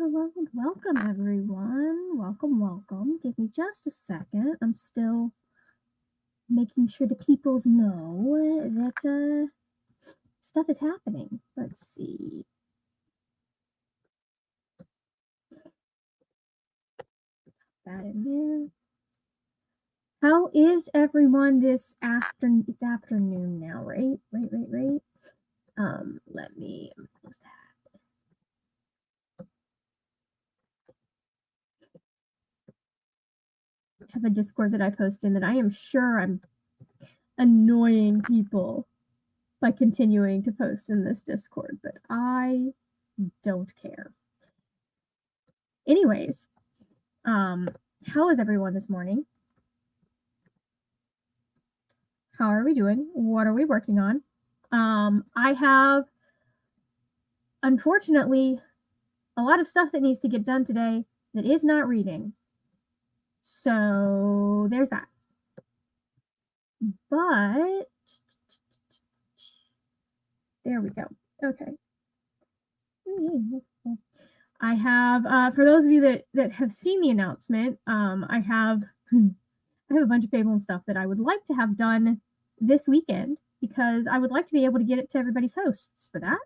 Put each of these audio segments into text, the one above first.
Welcome, everyone. Welcome. Give me just a second. I'm still making sure the peoples know that stuff is happening. Let's see. That in there. How is everyone this afternoon? It's afternoon now, right? Right. Let me close that. I have a Discord that I post in that I am sure I'm annoying people by continuing to post in this Discord, but I don't care. Anyways, how is everyone this morning? How are we doing? What are we working on? I have, unfortunately, a lot of stuff that needs to get done today that is not reading. So there's that. But there we go. Okay. I have, for those of you that have seen the announcement, I have a bunch of Fable and stuff that I would like to have done this weekend because I would like to be able to get it to everybody's hosts for that.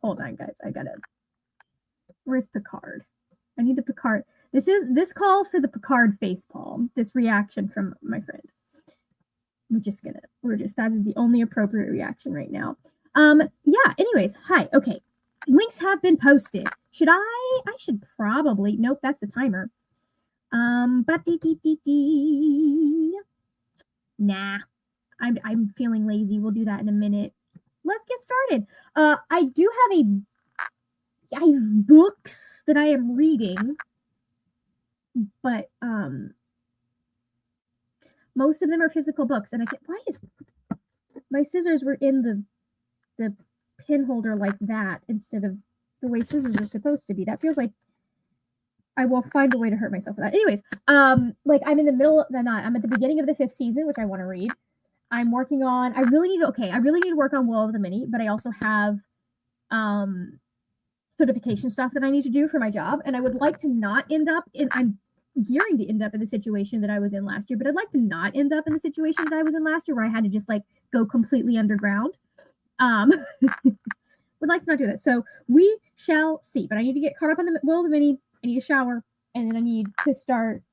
Hold on, guys. Where's Picard? I need the Picard. This calls for the Picard facepalm. This reaction from my friend. That is the only appropriate reaction right now. Yeah, anyways, hi. Okay. Links have been posted. I should probably, nope, that's the timer. Nah, I'm feeling lazy. We'll do that in a minute. Let's get started. I do have books that I am reading, but most of them are physical books, and my scissors were in the pin holder like that instead of the way scissors are supposed to be. That feels like I will find a way to hurt myself with that. Anyways, like I'm in the middle. I'm at the beginning of the 5th season, which I want to read. I'm working on. I really need to work on Will of the Mini, but I also have certification stuff that I need to do for my job, and I would like to not end up in. I'm gearing to end up in the situation that I was in last year, but I'd like to not end up in the situation that I was in last year where I had to just like go completely underground. Would like to not do that. So we shall see. But I need to get caught up on the Will of the Mini. I need to shower, and then I need to start.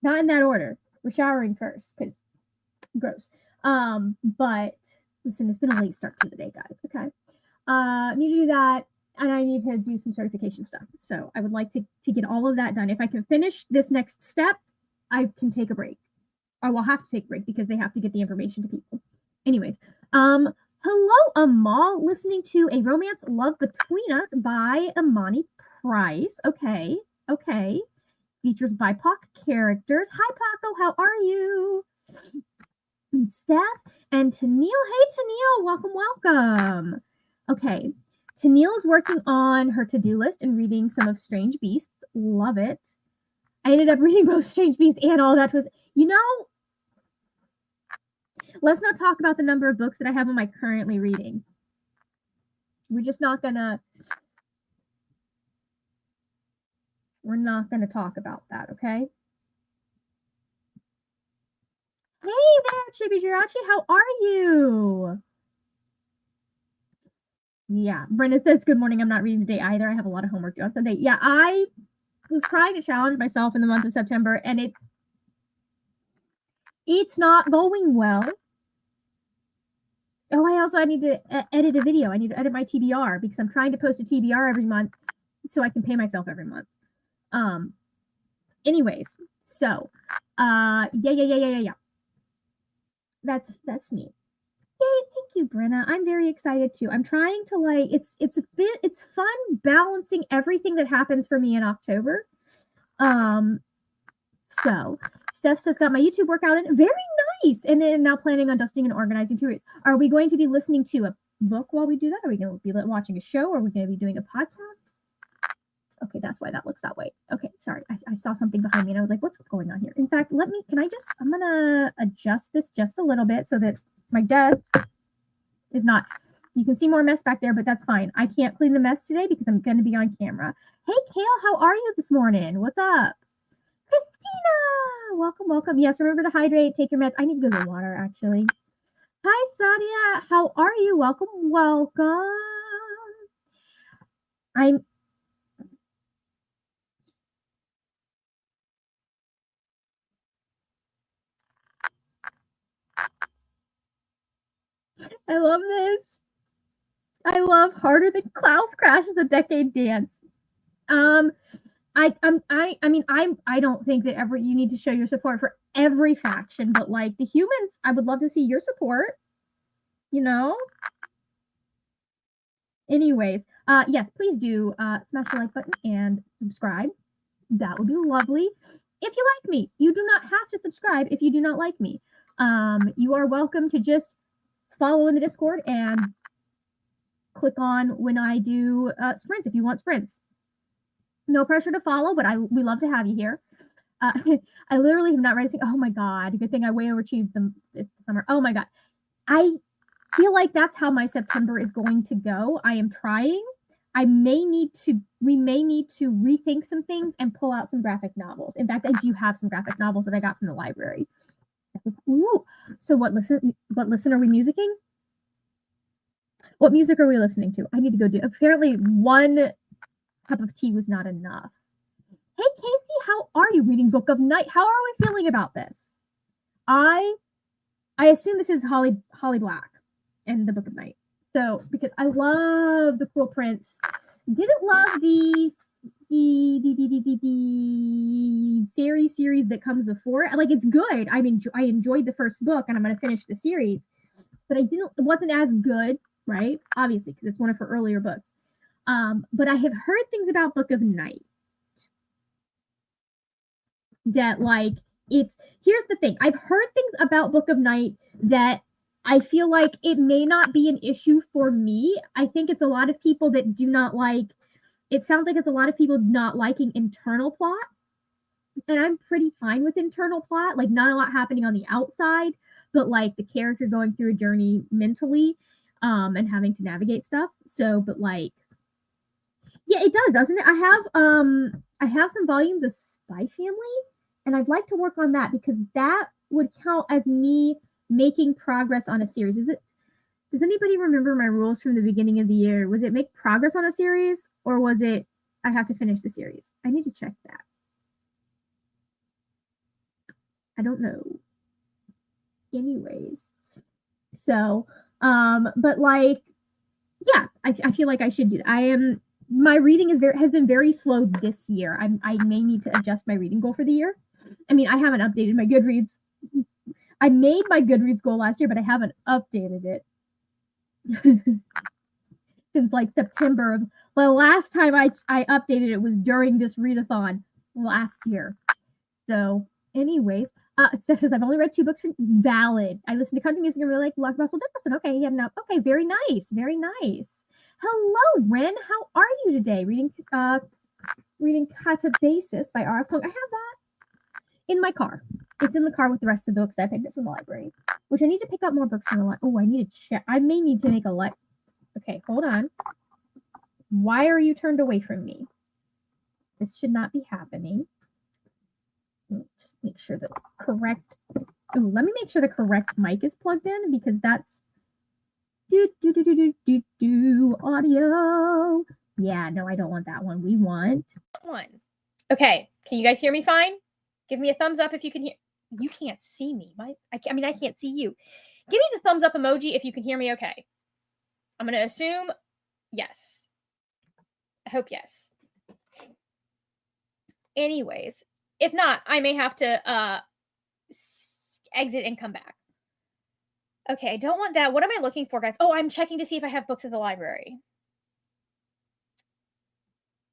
Not in that order. We're showering first because gross. But listen, it's been a late start to the day, guys. Okay. Need to do that, and I need to do some certification stuff. So I would like to get all of that done. If I can finish this next step, I can take a break. I will have to take a break because they have to get the information to people. Anyways, hello, Amal, listening to A Romance Love Between Us by Imani Price. Okay. Features BIPOC characters. Hi, Paco, how are you? Steph and Tennille. Hey, Tennille, welcome. Okay, Tennille is working on her to-do list and reading some of Strange Beasts. Love it. I ended up reading both Strange Beasts and all that was, let's not talk about the number of books that I have on my currently reading. We're not gonna talk about that, okay? Hey there, Chibi Jirachi, how are you? Yeah, Brenda says, good morning, I'm not reading today either. I have a lot of homework due on Sunday. Yeah, I was trying to challenge myself in the month of September, and it's not going well. Oh, I need to edit a video. I need to edit my TBR because I'm trying to post a TBR every month so I can pay myself every month. Anyways, so yeah. That's me. Yay, thank you, Brenna. I'm very excited too. I'm trying to it's fun balancing everything that happens for me in October. So Steph says, got my YouTube workout in. Very nice. And then now planning on dusting and organizing 2 weeks. Are we going to be listening to a book while we do that? Are we going to be watching a show? Or are we going to be doing a podcast? Okay, that's why that looks that way. Okay, sorry. I saw something behind me and I was like, what's going on here? In fact, I'm going to adjust this just a little bit so that my desk is not, you can see more mess back there, but that's fine. I can't clean the mess today because I'm going to be on camera. Hey, Kale, how are you this morning? What's up? Christina, welcome, welcome. Yes, remember to hydrate, take your meds. I need to go get water, actually. Hi, Sadia. How are you? Welcome, welcome. I love this. I love Harder Than Klaus Crashes a Decade Dance. I don't think that ever you need to show your support for every faction, but like the humans, I would love to see your support. You know. Anyways, yes, please do smash the like button and subscribe. That would be lovely. If you like me, you do not have to subscribe if you do not like me. You are welcome to just follow in the Discord and click on when I do sprints if you want sprints. No pressure to follow, but we love to have you here. I literally have not read. Oh my god! Good thing I way overachieved them this summer. Oh my god! I feel like that's how my September is going to go. I am trying. We may need to rethink some things and pull out some graphic novels. In fact, I do have some graphic novels that I got from the library. Ooh. So what listen are we musicking? What music are we listening to? I need to go do. Apparently, one cup of tea was not enough. Hey, Casey, how are you reading Book of Night? How are we feeling about this? I assume this is Holly Black and the Book of Night. So, because I love the Cruel Prince. Didn't love the fairy series that comes before it. Like, it's good. I enjoyed the first book and I'm going to finish the series. But it wasn't as good, right? Obviously, because it's one of her earlier books. But I have heard things about Book of Night that like here's the thing. I've heard things about Book of Night that I feel like it may not be an issue for me. I think it's a lot of people that do not like, it sounds like it's a lot of people not liking internal plot. And I'm pretty fine with internal plot, like not a lot happening on the outside, but like the character going through a journey mentally and having to navigate stuff. So, but like, yeah, it does, doesn't it? I have some volumes of Spy Family, and I'd like to work on that because that would count as me making progress on a series. Does anybody remember my rules from the beginning of the year? Was it make progress on a series, or was it I have to finish the series? I need to check that. I don't know. Anyways, so but like, yeah, I feel like I should do that. My reading has been very slow this year. I may need to adjust my reading goal for the year. I mean, I haven't updated my Goodreads. I made my Goodreads goal last year, but I haven't updated it since like September. The last time I updated it was during this readathon last year. So, anyways, Steph says I've only read 2 books. Valid. I listen to country music and really like Russell Dickerson. Okay, yeah, no, okay, very nice, very nice. Hello, Ren. How are you today? Reading Catabasis by R.F. Kuang. I have that in my car. It's in the car with the rest of the books that I picked up from the library, which I need to pick up more books from the library. Oh, I need to check. I may need to make a Okay, hold on. Why are you turned away from me? This should not be happening. Just make sure the correct. Oh, let me make sure the correct mic is plugged in because that's audio. Yeah, no, I don't want that one. We want one. Okay, can you guys hear me fine? Give me a thumbs up if you can hear. You can't see me. I can't see you. Give me the thumbs up emoji if you can hear me okay. I'm going to assume yes. I hope yes. Anyways, if not, I may have to exit and come back. Okay, I don't want that. What am I looking for, guys? Oh, I'm checking to see if I have books at the library.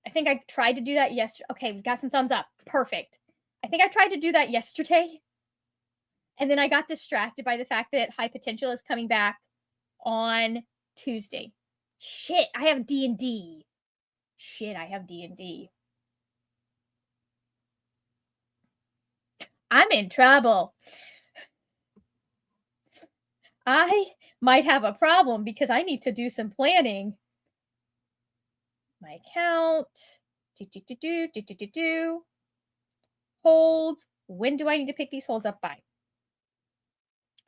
I think I tried to do that yesterday. Okay, we got some thumbs up. Perfect. I think I tried to do that yesterday. And then I got distracted by the fact that High Potential is coming back on Tuesday. Shit, I have D&D. Shit, I have D&D. I'm in trouble. I might have a problem because I need to do some planning. My account. Holds. When do I need to pick these holds up by?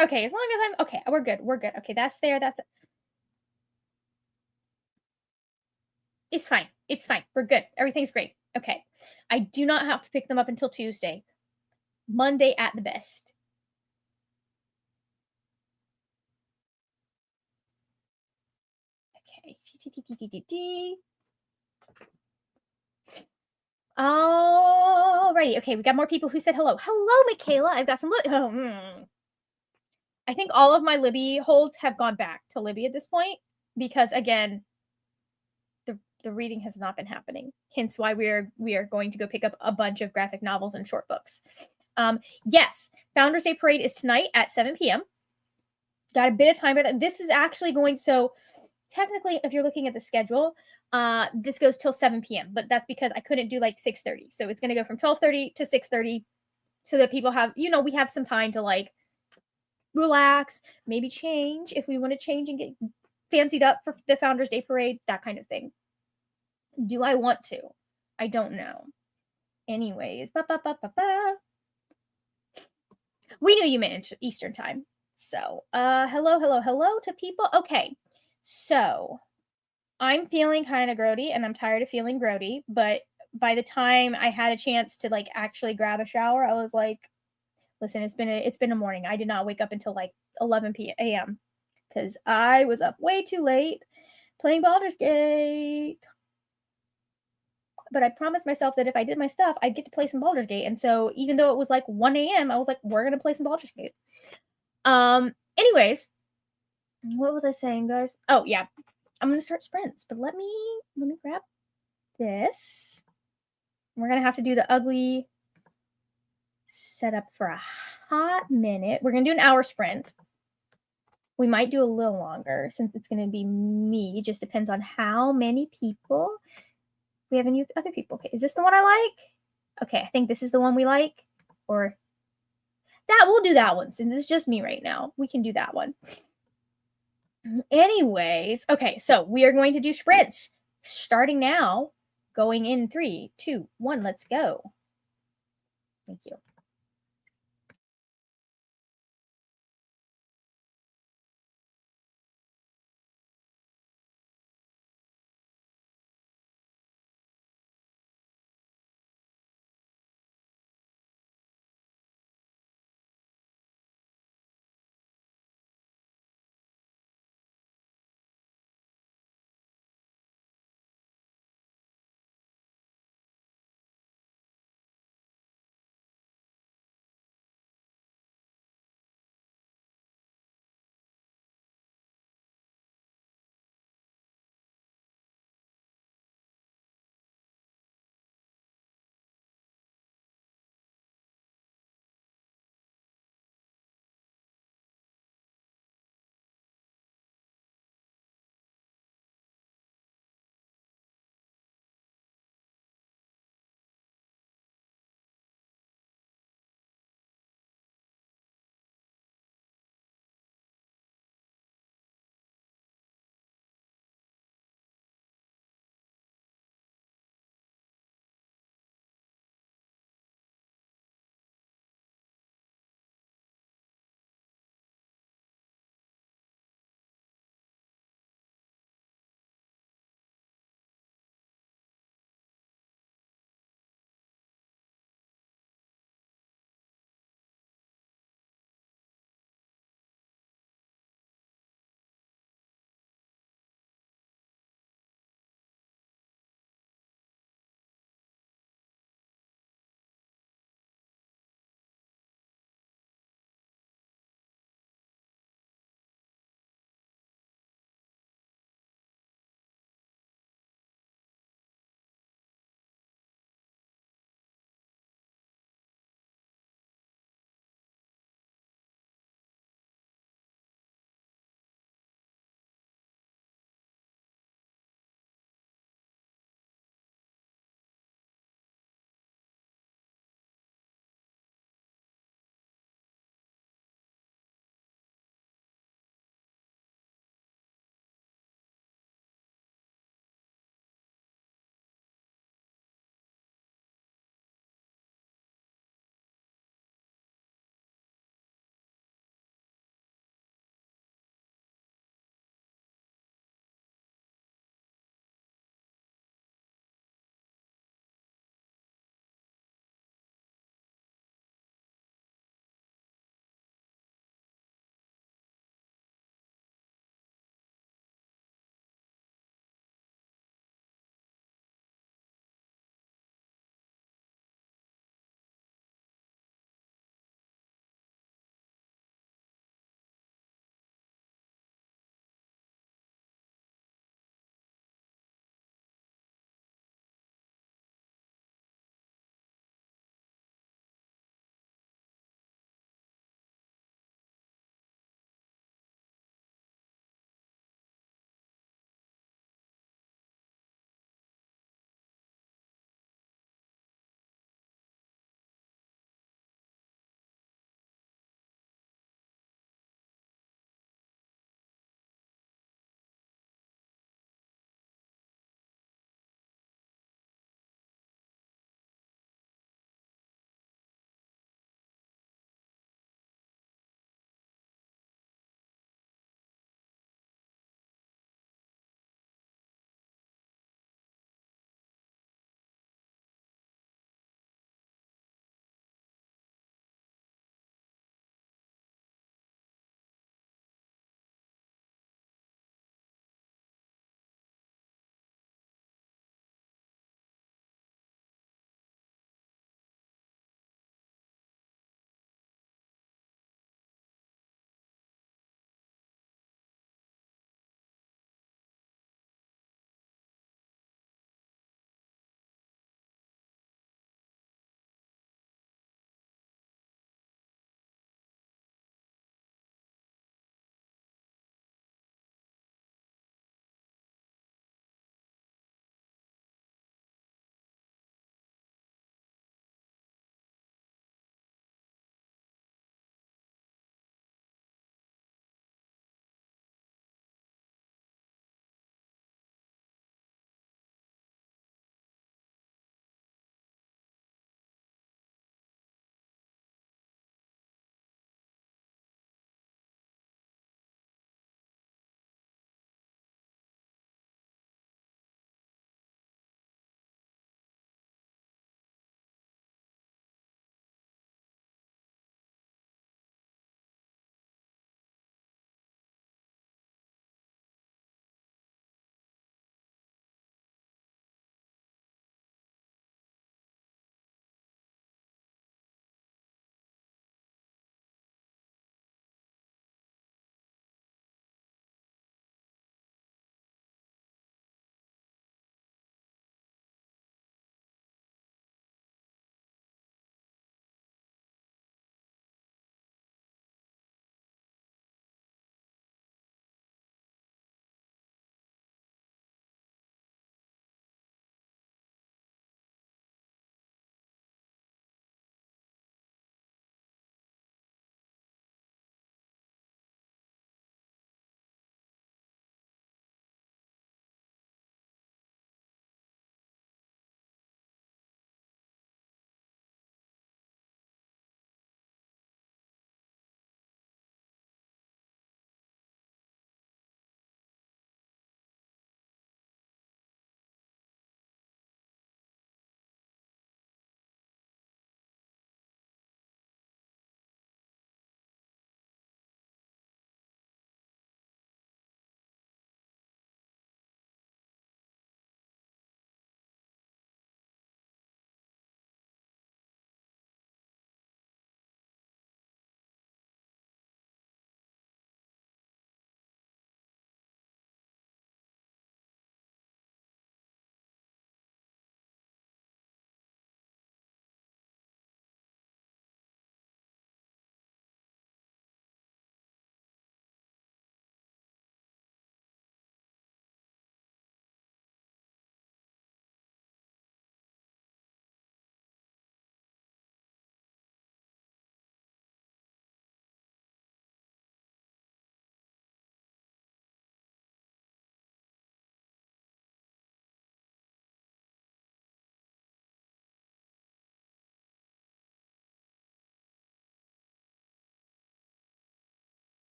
Okay, as long as I'm okay, we're good. We're good. Okay, that's there. That's it's fine. It's fine. We're good. Everything's great. Okay. I do not have to pick them up until Tuesday. Monday at the best. Okay. Alrighty. Okay, we got more people who said hello. Hello, Michaela. I've got some. I think all of my Libby holds have gone back to Libby at this point because again, the reading has not been happening. Hence why we are going to go pick up a bunch of graphic novels and short books. Yes, Founders Day Parade is tonight at 7 p.m. Got a bit of time, but this is actually going so technically, if you're looking at the schedule, this goes till 7 p.m. But that's because I couldn't do like 6:30, so it's going to go from 12:30 to 6:30, so that people have we have some time to like relax, maybe change if we want to change and get fancied up for the Founders Day Parade, that kind of thing. Do I want to? I don't know. Anyways, we knew you meant Eastern time. So, hello to people. Okay, so I'm feeling kind of grody, and I'm tired of feeling grody. But by the time I had a chance to like actually grab a shower, I was like, "Listen, it's been a morning. I did not wake up until like 11 p.m. because I was up way too late playing Baldur's Gate." But I promised myself that if I did my stuff, I'd get to play some Baldur's Gate. And so even though it was like 1 a.m., I was like, we're gonna play some Baldur's Gate. Anyways, what was I saying, guys? Oh yeah. I'm gonna start sprints, but let me grab this. We're gonna have to do the ugly setup for a hot minute. We're gonna do an hour sprint. We might do a little longer since it's gonna be me. It just depends on how many people. We have any other people. Okay, is this the one I like? Okay, I think this is the one we like. Or that, we'll do that one since it's just me right now. We can do that one. Anyways, okay, so we are going to do sprints starting now, going in 3, 2, 1. Let's go. Thank you.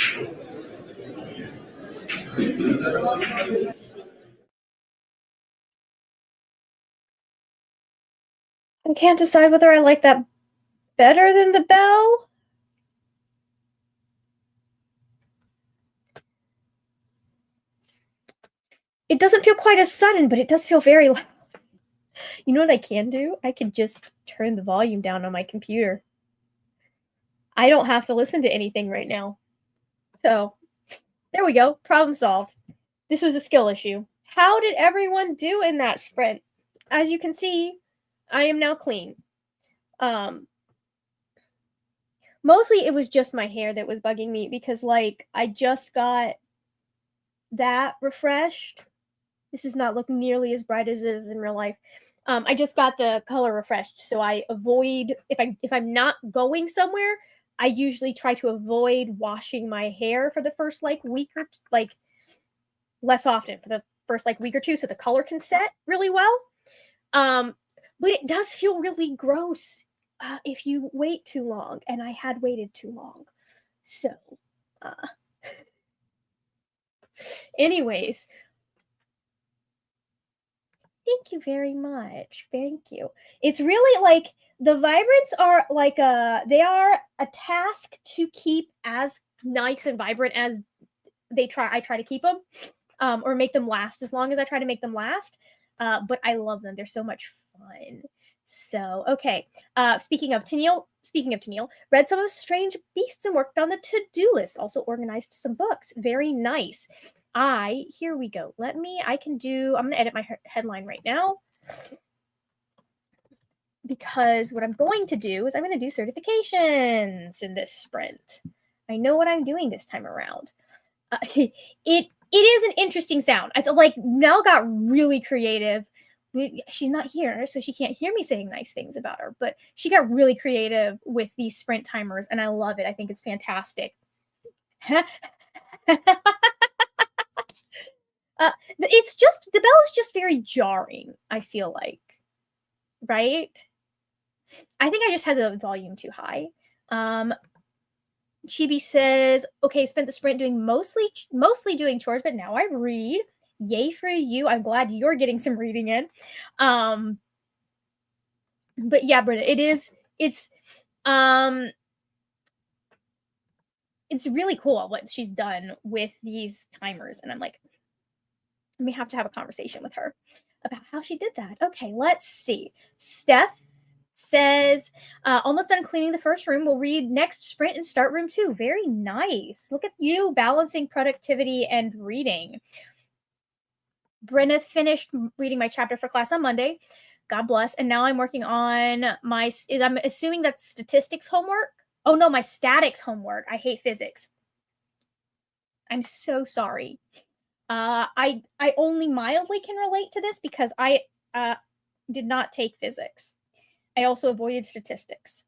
I can't decide whether I like that better than the bell. It doesn't feel quite as sudden, but it does feel very loud. You know what I can do? I can just turn the volume down on my computer. I don't have to listen to anything right now. So, there we go. Problem solved. This was a skill issue. How did everyone do in that sprint? As you can see, I am now clean. Mostly it was just my hair that was bugging me because, like, I just got that refreshed. This is not looking nearly as bright as it is in real life. I just got the color refreshed, so I avoid if I'm not going somewhere, I usually try to avoid washing my hair for the first week or less often for the first week or two, so the color can set really well. But it does feel really gross if you wait too long, and I had waited too long. So, anyways, thank you very much. Thank you. It's really the vibrants are they are a task to keep as nice and vibrant as I try to keep them, or make them last as long as I try to make them last. But I love them. They're so much fun. So, okay. Speaking of Tennille, read some of Strange Beasts and worked on the to-do list. Also organized some books. Very nice. Here we go. I'm going to edit my headline right now. Because what I'm going to do is I'm going to do certifications in this sprint. I know what I'm doing this time around. It is an interesting sound. I feel like Mel got really creative. She's not here, so she can't hear me saying nice things about her, but she got really creative with these sprint timers, and I love it. I think it's fantastic. It's just, the bell is just very jarring, I feel like. Right? I think I just had the volume too high. Chibi says, okay, spent the sprint doing mostly doing chores, but now I read. Yay for you. I'm glad you're getting some reading in. But yeah, Britta, it's really cool what she's done with these timers. And I'm like, we have to have a conversation with her about how she did that. Okay, let's see. Steph says, almost done cleaning the first room. We'll read next sprint and start room 2. Very nice. Look at you balancing productivity and reading. Brenna finished reading my chapter for class on Monday. God bless. And now I'm working on I'm assuming that's statistics homework. Oh no, my statics homework. I hate physics. I'm so sorry. I only mildly can relate to this because I did not take physics. I also avoided statistics.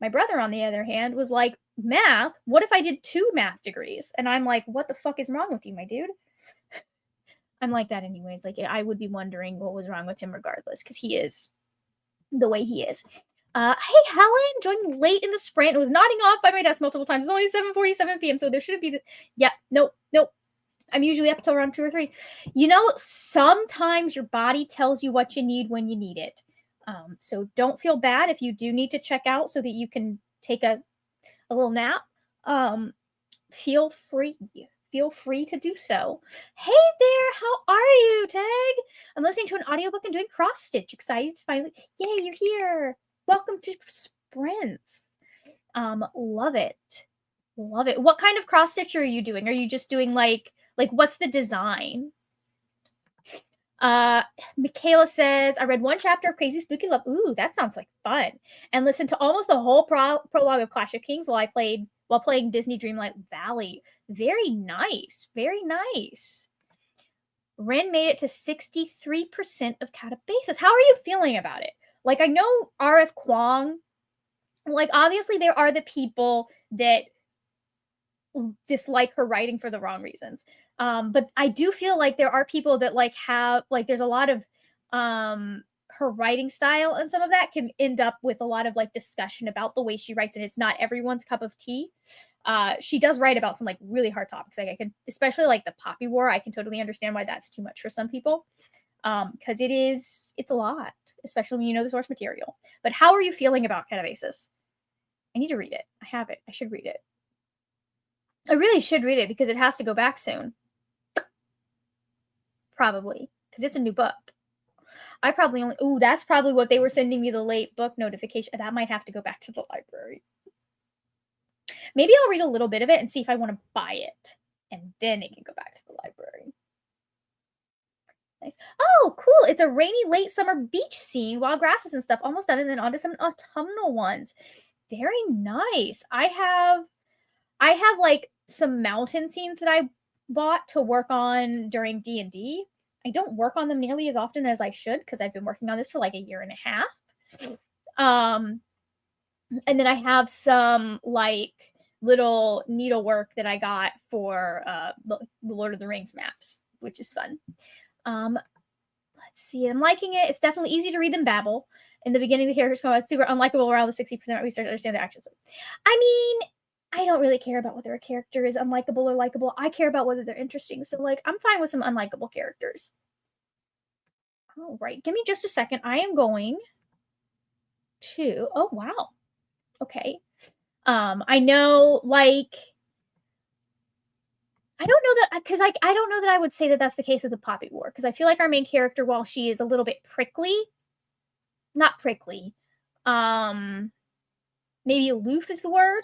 My brother, on the other hand, was like, math? What if I did 2 math degrees? And I'm like, what the fuck is wrong with you, my dude? I'm like that anyways. Like, I would be wondering what was wrong with him regardless, because he is the way he is. Hey, Helen, joined late in the sprint. It was nodding off by my desk multiple times. It's only 7:47 p.m., so there should be nope. I'm usually up till around 2 or 3. You know, sometimes your body tells you what you need when you need it. So don't feel bad if you do need to check out so that you can take a little nap. Feel free to do so. Hey there, how are you, Tag? I'm listening to an audiobook and doing cross stitch. Excited to finally, yay, you're here. Welcome to sprints. Love it. What kind of cross stitch are you doing? Are you just doing like what's the design? Michaela says, I read 1 chapter of Crazy Spooky Love. Ooh, that sounds like fun. And listened to almost the whole prologue of Clash of Kings while playing Disney Dreamlight Valley. Very nice. Very nice. Ren made it to 63% of catabasis. How are you feeling about it? Like, I know RF Kwong, like, obviously there are the people that dislike her writing for the wrong reasons. But I do feel like there are people that have there's a lot of her writing style, and some of that can end up with a lot of discussion about the way she writes, and it's not everyone's cup of tea. She does write about some like really hard topics. Like I could, especially like the Poppy War, I can totally understand why that's too much for some people. Because it's a lot, especially when you know the source material. But how are you feeling about Catabasis? I need to read it. I have it. I should read it. I really should read it because it has to go back soon. Probably. Because it's a new book. I probably only... Ooh, that's probably what they were sending me the late book notification. That might have to go back to the library. Maybe I'll read a little bit of it and see if I want to buy it. And then it can go back to the library. Nice. Oh, cool. It's a rainy late summer beach scene, wild grasses and stuff. Almost done, and then on to some autumnal ones. Very nice. I have like some mountain scenes that I bought to work on during D&D. I don't work on them nearly as often as I should because I've been working on this for like a year and a half. And then I have some like little needlework that I got for the Lord of the Rings maps, which is fun. Let's see. I'm liking it. It's definitely easy to read than Babel. In the beginning, the characters come out super unlikable around the 60% we start to understand their actions. I mean, I don't really care about whether a character is unlikable or likable. I care about whether they're interesting. So, like, I'm fine with some unlikable characters. All right. Give me just a second. I am going to... Oh, wow. Okay. I know, like... I don't know that... Because I don't know that I would say that that's the case with the Poppy War. Because I feel like our main character, while she is a little bit prickly... Not prickly. Maybe aloof is the word.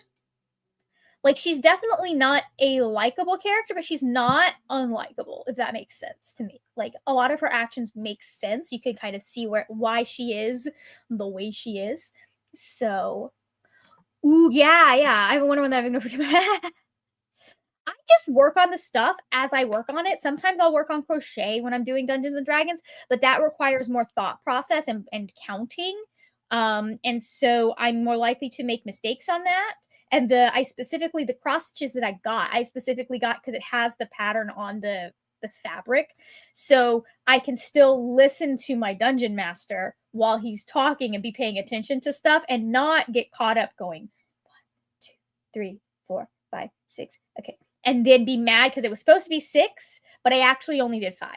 Like, she's definitely not a likable character, but she's not unlikable, if that makes sense to me. Like, a lot of her actions make sense. You can kind of see why she is the way she is. So, ooh, yeah. I have a Wonder Woman that I've ignored for too much. I just work on the stuff as I work on it. Sometimes I'll work on crochet when I'm doing Dungeons and Dragons, but that requires more thought process and counting. And so I'm more likely to make mistakes on that. And the cross stitches that I specifically got because it has the pattern on the fabric. So I can still listen to my dungeon master while he's talking and be paying attention to stuff and not get caught up going 1, 2, 3, 4, 5, 6. Okay. And then be mad because it was supposed to be 6, but I actually only did 5.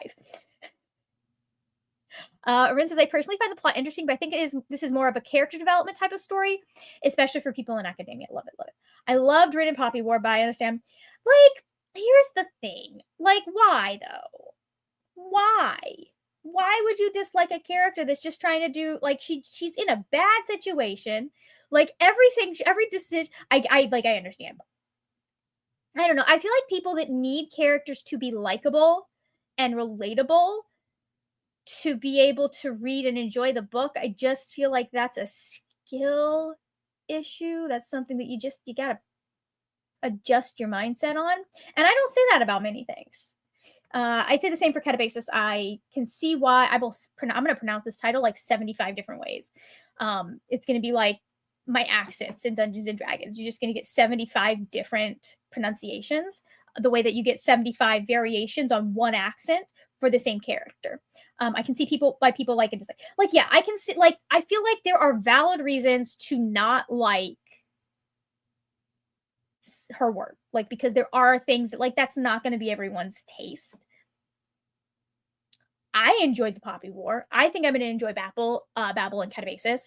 Rin says, I personally find the plot interesting, but I think this is more of a character development type of story, especially for people in academia. Love it. I loved Rin and Poppy War, but I understand. Like, here's the thing. Like, why, though? Why? Why would you dislike a character that's just trying to do, like, she's in a bad situation. Like, every decision, I understand. I don't know. I feel like people that need characters to be likable and relatable to be able to read and enjoy the book, I just feel like that's a skill issue. That's something that you gotta adjust your mindset on. And I don't say that about many things. I say the same for Catabasis. I can see why I'm going to pronounce this title like 75 different ways. It's going to be like my accents in Dungeons and Dragons. You're just going to get 75 different pronunciations, the way that you get 75 variations on one accent for the same character. I can see people like it. Like, yeah, I can see, like, I feel like there are valid reasons to not like her work, like, because there are things that, like, that's not going to be everyone's taste. I enjoyed the Poppy War. I think I'm going to enjoy Babel and Catabasis.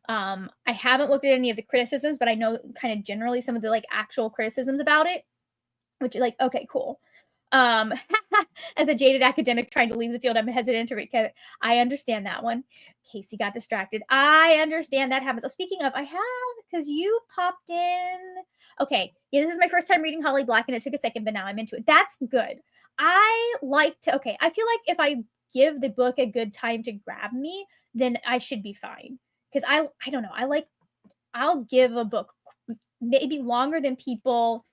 I haven't looked at any of the criticisms, but I know kind of generally some of the like actual criticisms about it, which is like, okay, cool. As a jaded academic trying to leave the field, I'm hesitant to read. I understand that one. Casey got distracted. I understand that happens. Oh, speaking of, I have, because you popped in. Okay, yeah, this is my first time reading Holly Black, and it took a second, but now I'm into it. That's good. I feel like if I give the book a good time to grab me, then I should be fine. Because I don't know. I'll give a book maybe longer than people.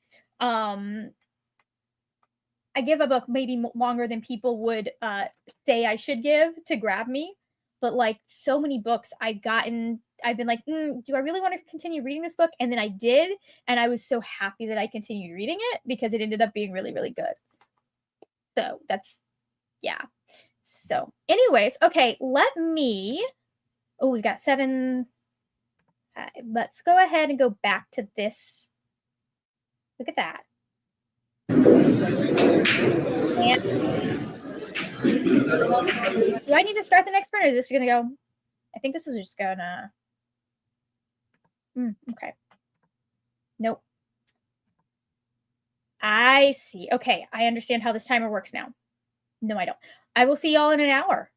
I give a book maybe longer than people would say I should give to grab me. But like so many books I've been like, do I really want to continue reading this book? And then I did. And I was so happy that I continued reading it because it ended up being really, really good. So that's, yeah. So anyways, okay, we've got 7. Let's go ahead and go back to this Look at that. And do I need to start the next one, or is this going to go? I think this is just going to. Okay. Nope. I see. Okay. I understand how this timer works now. No, I don't. I will see y'all in an hour.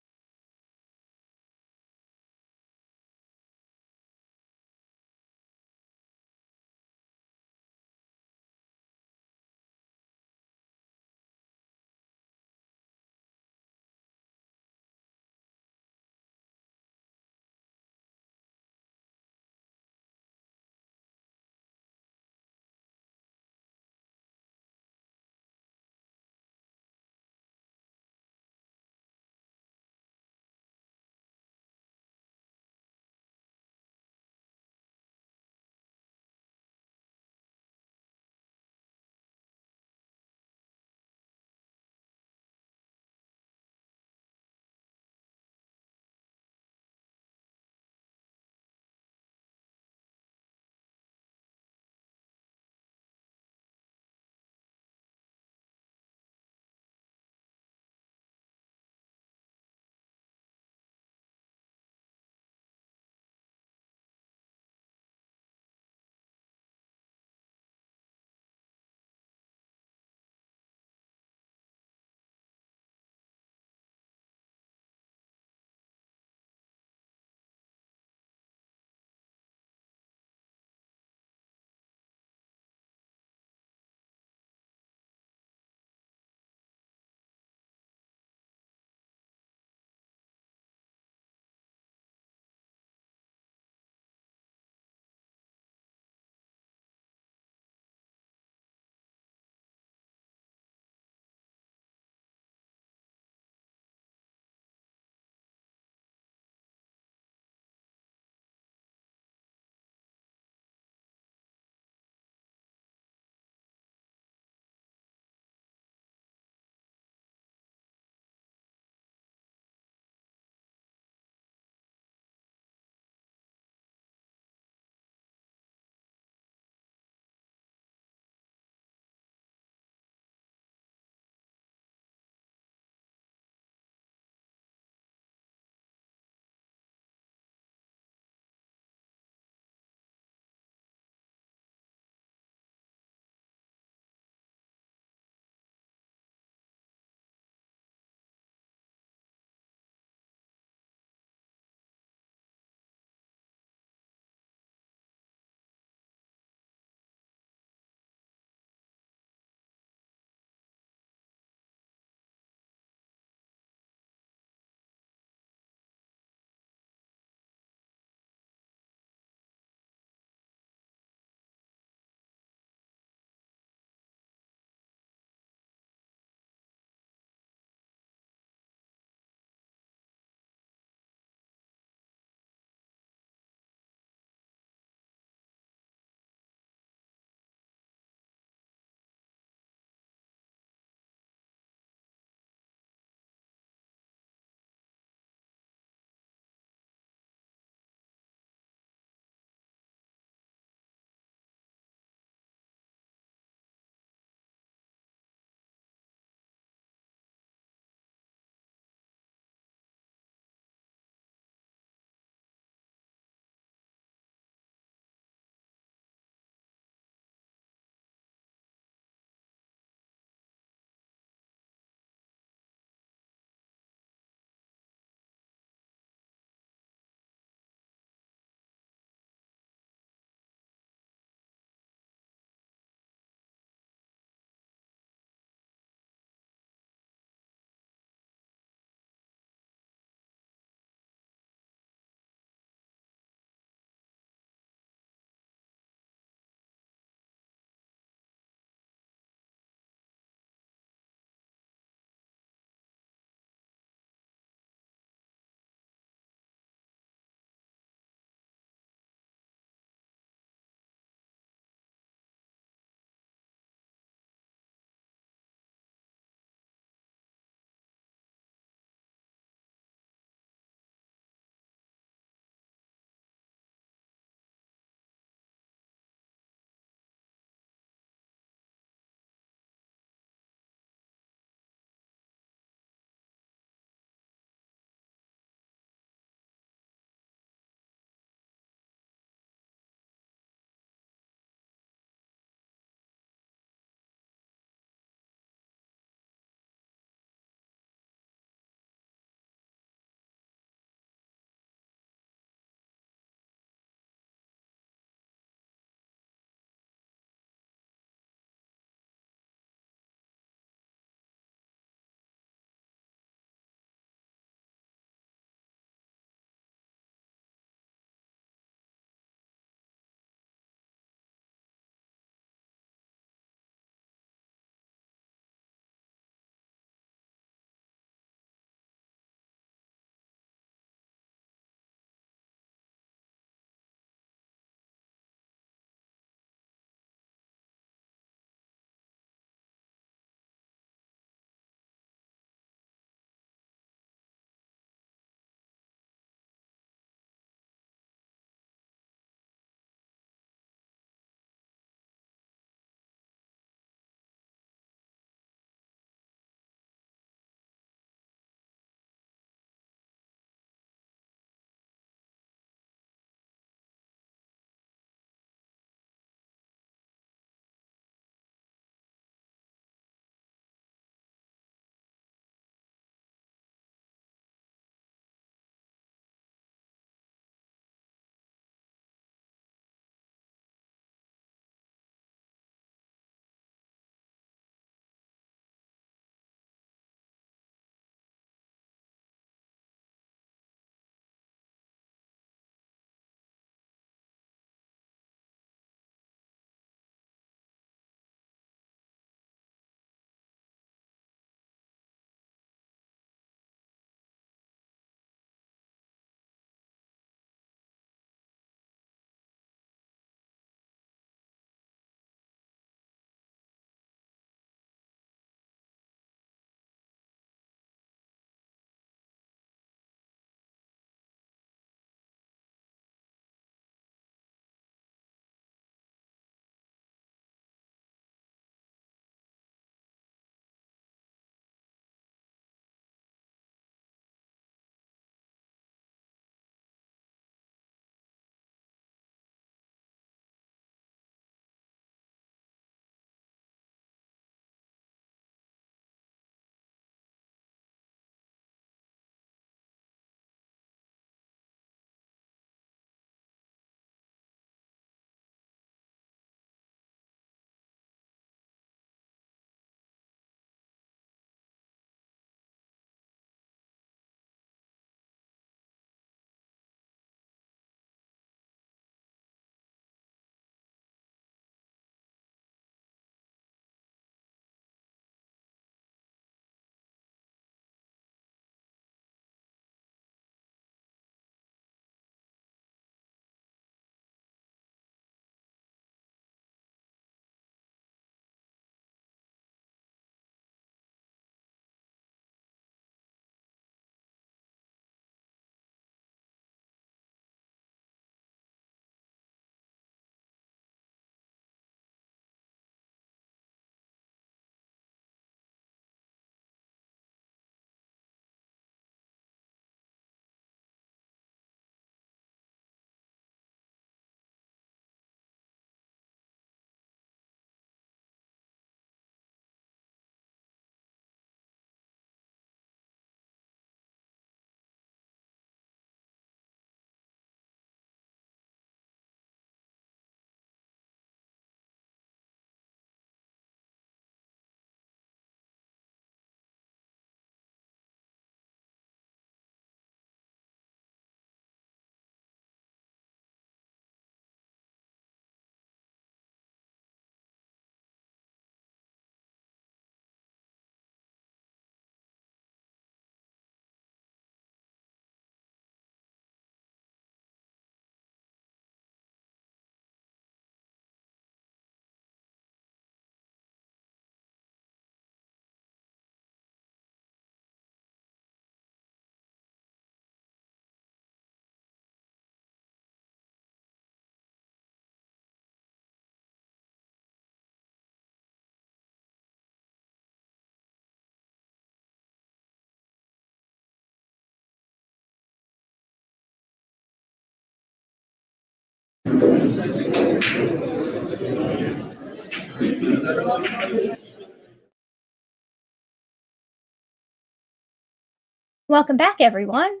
Welcome back, everyone.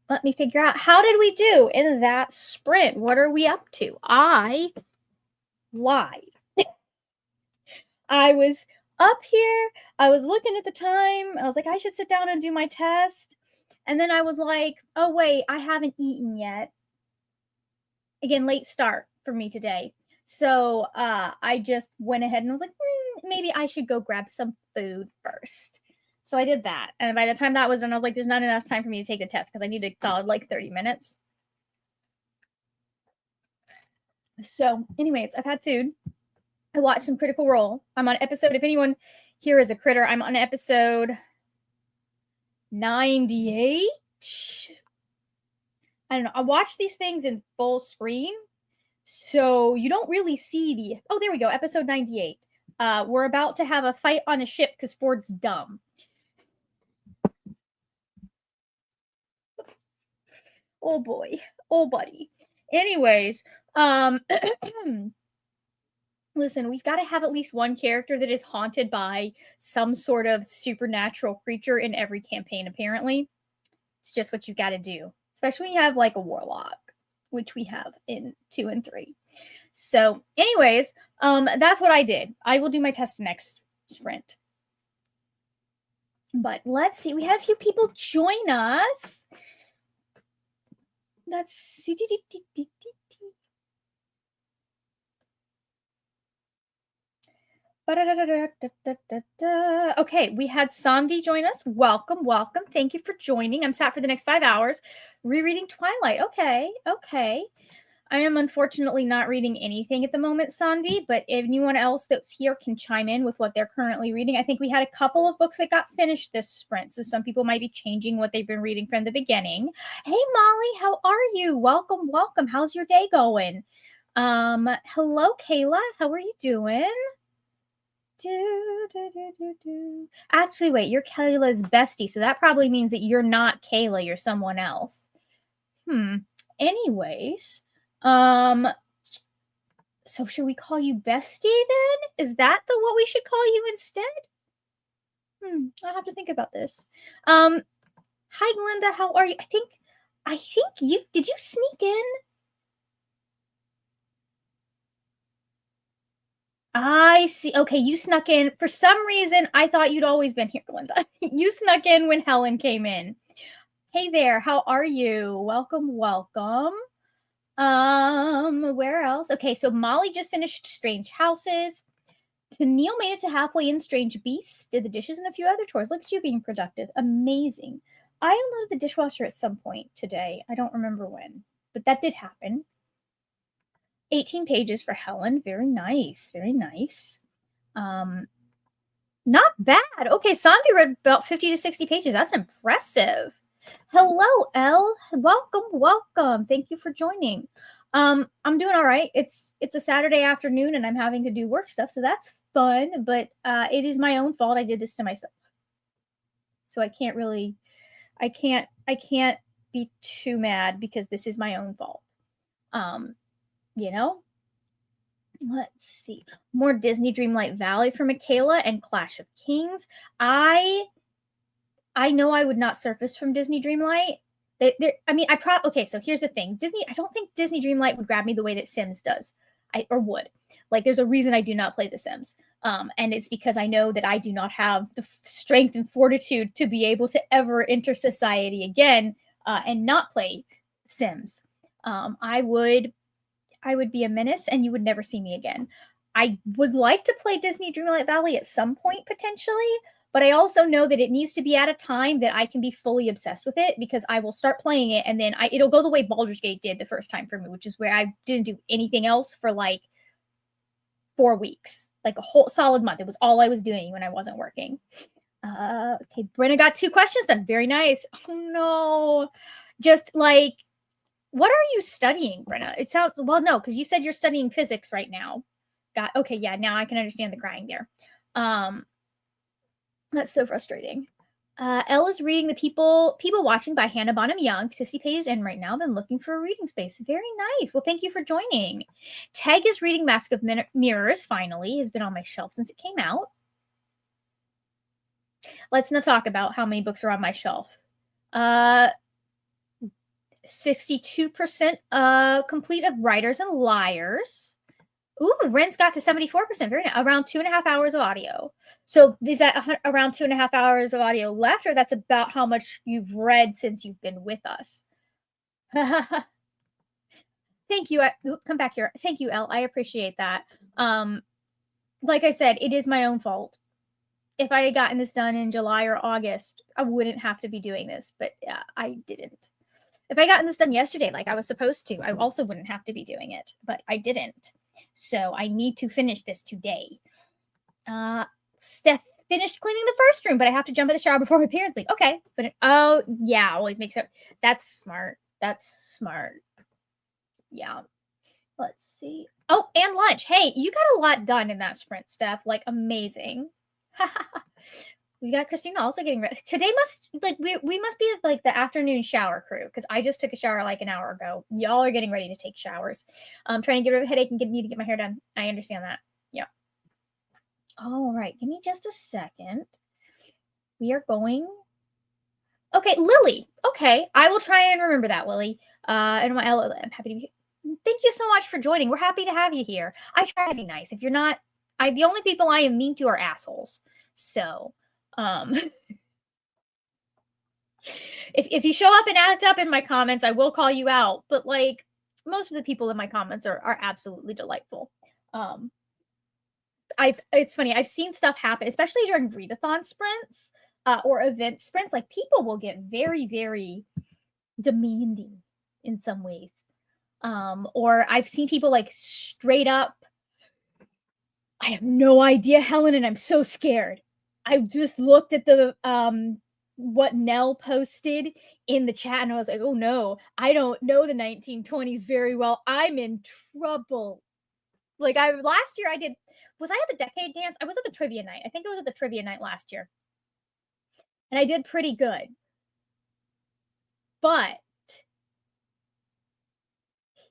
Let me figure out, how did we do in that sprint? What are we up to? I lied. I was up here. I was looking at the time. I was like, I should sit down and do my test. And then I was like, oh, wait, I haven't eaten yet. Again, late start for me today. So I just went ahead and was like, maybe I should go grab some food first. So I did that. And by the time that was done, I was like, there's not enough time for me to take the test because I need a solid like 30 minutes. So anyways, I've had food. I watched some Critical Role. I'm on episode, if anyone here is a critter, I'm on episode 98. I don't know. I watch these things in full screen, so you don't really see the, oh, there we go, episode 98. We're about to have a fight on a ship because Ford's dumb. Oh boy. Oh buddy. Anyways, listen, we've got to have at least one character that is haunted by some sort of supernatural creature in every campaign, apparently. It's just what you got to do, especially when you have like a warlock, which we have in 2 and 3. So anyways, that's what I did. I will do my test next sprint. But let's see. We had a few people join us. Let's see. Okay, we had Sanvi join us. Welcome, welcome. Thank you for joining. I'm sat for the next 5 hours rereading Twilight. Okay, okay. I am unfortunately not reading anything at the moment, Sanvi, but anyone else that's here can chime in with what they're currently reading. I think we had a couple of books that got finished this sprint, so some people might be changing what they've been reading from the beginning. Hey, Molly, how are you? Welcome, welcome. How's your day going? Hello, Kayla. How are you doing? Actually, wait, you're Kayla's bestie, so that probably means that you're not Kayla, you're someone else. Anyways, so should we call you bestie then? Is that what we should call you instead? I'll have to think about this. Hi Glenda, how are you? I think you did you sneak in? I see. Okay, you snuck in. For some reason, I thought you'd always been here, Glenda. You snuck in when Helen came in. Hey there, how are you? Welcome, welcome. Where else? Okay, so Molly just finished Strange Houses. Tennille made it to halfway in Strange Beasts, did the dishes and a few other chores. Look at you being productive. Amazing. I unloaded the dishwasher at some point today. I don't remember when, but that did happen. 18 pages for Helen. Very nice. Very nice. Not bad. Okay, Sandy read about 50 to 60 pages. That's impressive. Hello, Elle. Welcome, welcome. Thank you for joining. I'm doing all right. It's a Saturday afternoon and I'm having to do work stuff, so that's fun, but it is my own fault. I did this to myself. So I can't be too mad because this is my own fault. You know? Let's see. More Disney Dreamlight Valley for Michaela and Clash of Kings. I know I would not surface from Disney Dreamlight. Okay, so here's the thing. I don't think Disney Dreamlight would grab me the way that Sims does. Or would. Like, there's a reason I do not play The Sims. And it's because I know that I do not have the strength and fortitude to be able to ever enter society again and not play Sims. I would be a menace and you would never see me again. I would like to play Disney Dreamlight Valley at some point potentially, but I also know that it needs to be at a time that I can be fully obsessed with it because I will start playing it and then it'll go the way Baldur's Gate did the first time for me, which is where I didn't do anything else for like 4 weeks, like a whole solid month. It was all I was doing when I wasn't working. Okay, Brenna got 2 questions done. Very nice. Oh no. Just like, what are you studying, Brenna? It sounds, well, no, because you said you're studying physics right now. Okay, yeah, now I can understand the crying there. That's so frustrating. Elle is reading The People Watching by Hannah Bonham Young. Sissy Page is in right now. Been looking for a reading space. Very nice. Well, thank you for joining. Teg is reading Mask of Mirrors, finally. Has been on my shelf since it came out. Let's not talk about how many books are on my shelf. 62% complete of Writers and Liars. Ooh, Ren's got to 74%. Very nice. Around 2.5 hours of audio. So is that around 2.5 hours of audio left, or that's about how much you've read since you've been with us? Thank you. Come back here. Thank you, Elle. I appreciate that. Like I said, it is my own fault. If I had gotten this done in July or August, I wouldn't have to be doing this, but I didn't. If I gotten this done yesterday, like I was supposed to, I also wouldn't have to be doing it, but I didn't. So I need to finish this today. Steph finished cleaning the first room, but I have to jump in the shower before my parents leave. Okay. But oh yeah, always makes it. That's smart. That's smart. Yeah. Let's see. Oh, and lunch. Hey, you got a lot done in that sprint, Steph. Like amazing. We got Christina also getting ready. Today must like we must be like the afternoon shower crew because I just took a shower like an hour ago. Y'all are getting ready to take showers. I'm trying to get rid of a headache and need to get my hair done. I understand that. Yeah. All right. Give me just a second. We are going. Okay, Lily. Okay, I will try and remember that, Lily. And I'm happy to be here. Thank you so much for joining. We're happy to have you here. I try to be nice. If you're not, the only people I am mean to are assholes. So, if you show up and act up in my comments, I will call you out. But like most of the people in my comments are absolutely delightful. It's funny. I've seen stuff happen, especially during readathon sprints or event sprints. Like people will get very, very demanding in some ways. Or I've seen people like straight up, I have no idea, Helen, and I'm so scared. I just looked at the what Nell posted in the chat and I was like, oh no, I don't know the 1920s very well. I'm in trouble. Like last year I did, was I at the decade dance? I was at the trivia night. I think it was at the trivia night last year. And I did pretty good. But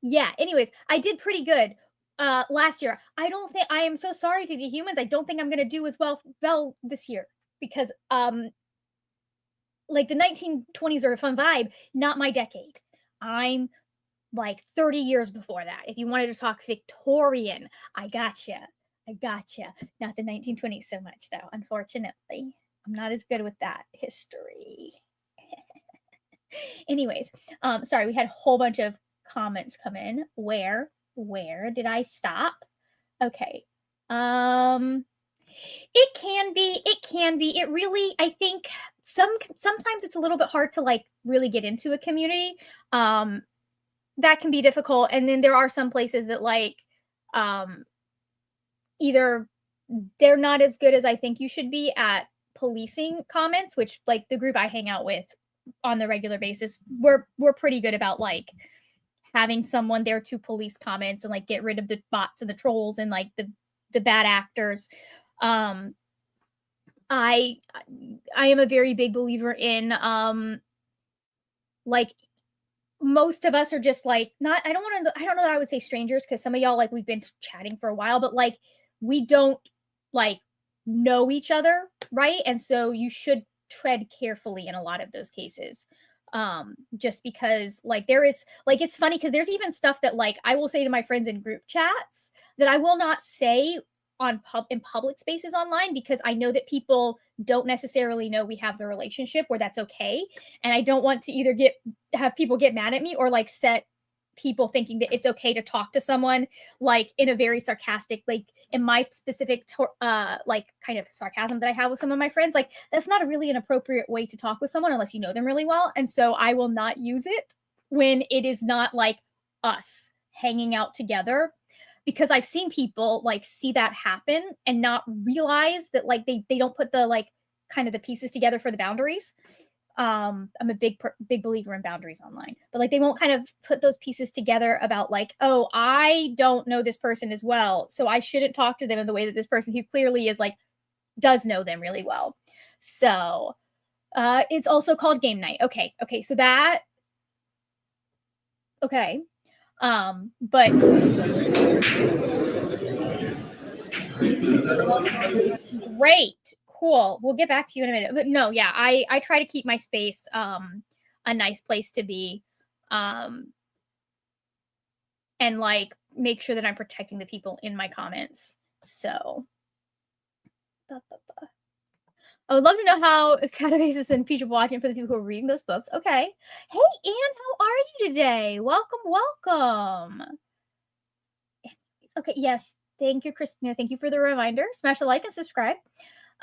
yeah, anyways, I did pretty good last year. I don't think, I am so sorry to the humans. I don't think I'm going to do as well this year because like the 1920s are a fun vibe, not my decade. I'm like 30 years before that. If you wanted to talk Victorian, I gotcha. Not the 1920s so much though, unfortunately. I'm not as good with that history. Anyways, sorry, we had a whole bunch of comments come in. Where did I stop? Okay. It can be. It really, I think sometimes it's a little bit hard to like really get into a community. That can be difficult. And then there are some places that like either they're not as good as I think you should be at policing comments, which like the group I hang out with on the regular basis, we're pretty good about like having someone there to police comments and like get rid of the bots and the trolls and like the bad actors. I am a very big believer in like most of us are just like I don't know that I would say strangers because some of y'all like we've been chatting for a while, but like we don't like know each other, right? And so you should tread carefully in a lot of those cases. Just because like there is like it's funny because there's even stuff that like I will say to my friends in group chats that I will not say in public spaces online because I know that people don't necessarily know we have the relationship where that's okay, and I don't want to either have people get mad at me or like set people thinking that it's okay to talk to someone like in a very sarcastic, like in my specific like kind of sarcasm that I have with some of my friends, like that's not a really an appropriate way to talk with someone unless you know them really well. And so I will not use it when it is not like us hanging out together, because I've seen people like see that happen and not realize that like they don't put the like kind of the pieces together for the boundaries. I'm a big believer in boundaries online, but like they won't kind of put those pieces together about like, oh, I don't know this person as well, so I shouldn't talk to them in the way that this person who clearly is like does know them really well. So It's also called game night. Okay, so that, okay. But great, cool. We'll get back to you in a minute. But no, yeah, I try to keep my space a nice place to be, and like make sure that I'm protecting the people in my comments. So I would love to know how Catabasis and Future watching for the people who are reading those books. Okay. Hey, Anne, how are you today? Welcome, welcome. Okay, yes. Thank you, Christina. Thank you for the reminder. Smash the like and subscribe.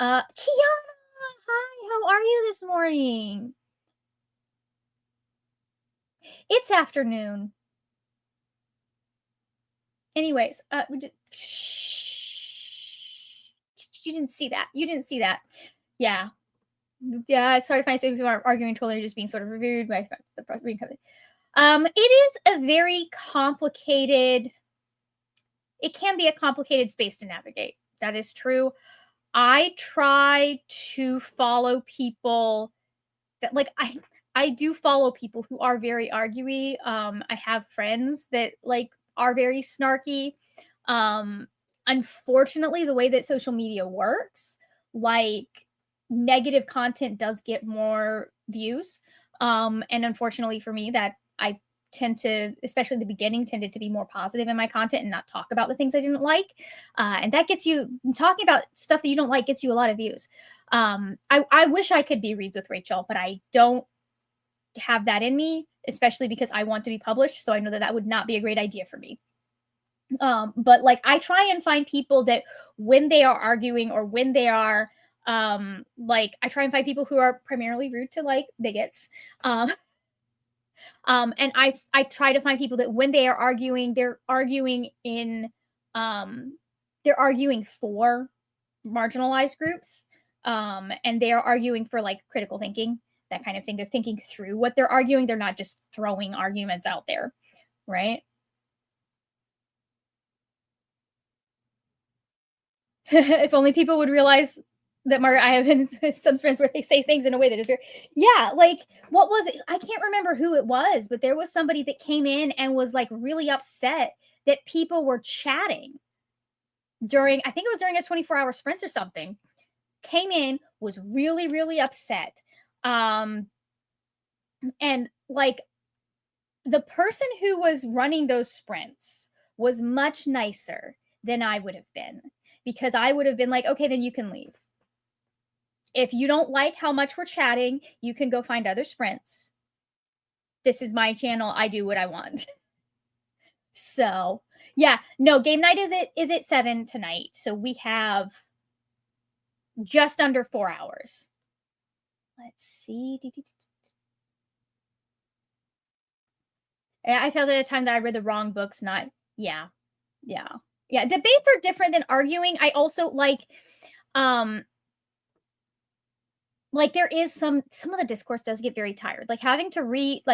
Kiana, hi, how are you this morning? It's afternoon. Anyways, you didn't see that. You didn't see that. Yeah. Yeah, it's hard to find some people are arguing totally just being sort of reviewed by the it is a very complicated, it can be a complicated space to navigate. That is true. I try to follow people that like I do follow people who are very arguey. I have friends that like are very snarky. Unfortunately, the way that social media works, like negative content does get more views. And unfortunately for me, that I tend to, especially the beginning, tended to be more positive in my content and not talk about the things I didn't like. And that gets you talking about stuff that you don't like, gets you a lot of views. I wish I could be Reads with Rachel, but I don't have that in me, especially because I want to be published. So I know that that would not be a great idea for me. But like I try and find people that when they are arguing or when they are like I try and find people who are primarily rude to like bigots. And I try to find people that when they are arguing, they're arguing in they're arguing for marginalized groups. And they are arguing for like critical thinking, that kind of thing. They're thinking through what they're arguing. They're not just throwing arguments out there, right? If only people would realize that Margaret, I have been some friends where they say things in a way that is very, yeah, like what was it? I can't remember who it was, but there was somebody that came in and was like really upset that people were chatting during, I think it was during a 24-hour sprint or something. Came in, was really, really upset. And like the person who was running those sprints was much nicer than I would have been, because I would have been like, okay, then you can leave. If you don't like how much we're chatting, you can go find other sprints. This is my channel. I do what I want. So yeah, no, game night is at 7 tonight. So we have just under 4 hours. Let's see. I felt at a time that I read the wrong books, not, yeah. Debates are different than arguing. I also like there is some of the discourse does get very tired. Like having to relitigate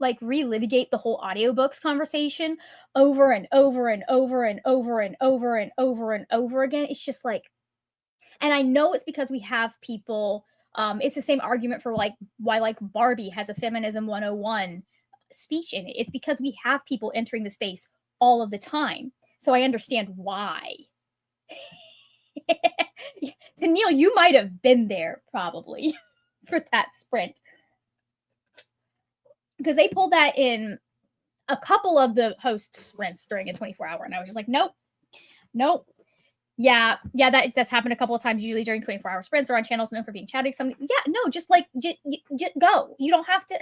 the whole audiobooks conversation over and over and over and over and over and over and over again. It's just like, and I know it's because we have people, it's the same argument for like why like Barbie has a Feminism 101 speech in it. It's because we have people entering the space all of the time. So I understand why. Tennille, you might have been there probably for that sprint, because they pulled that in a couple of the host sprints during a 24-hour, and I was just like, nope. Yeah, that's happened a couple of times, usually during 24-hour sprints or on channels known for being chatty. Just go. You don't have to.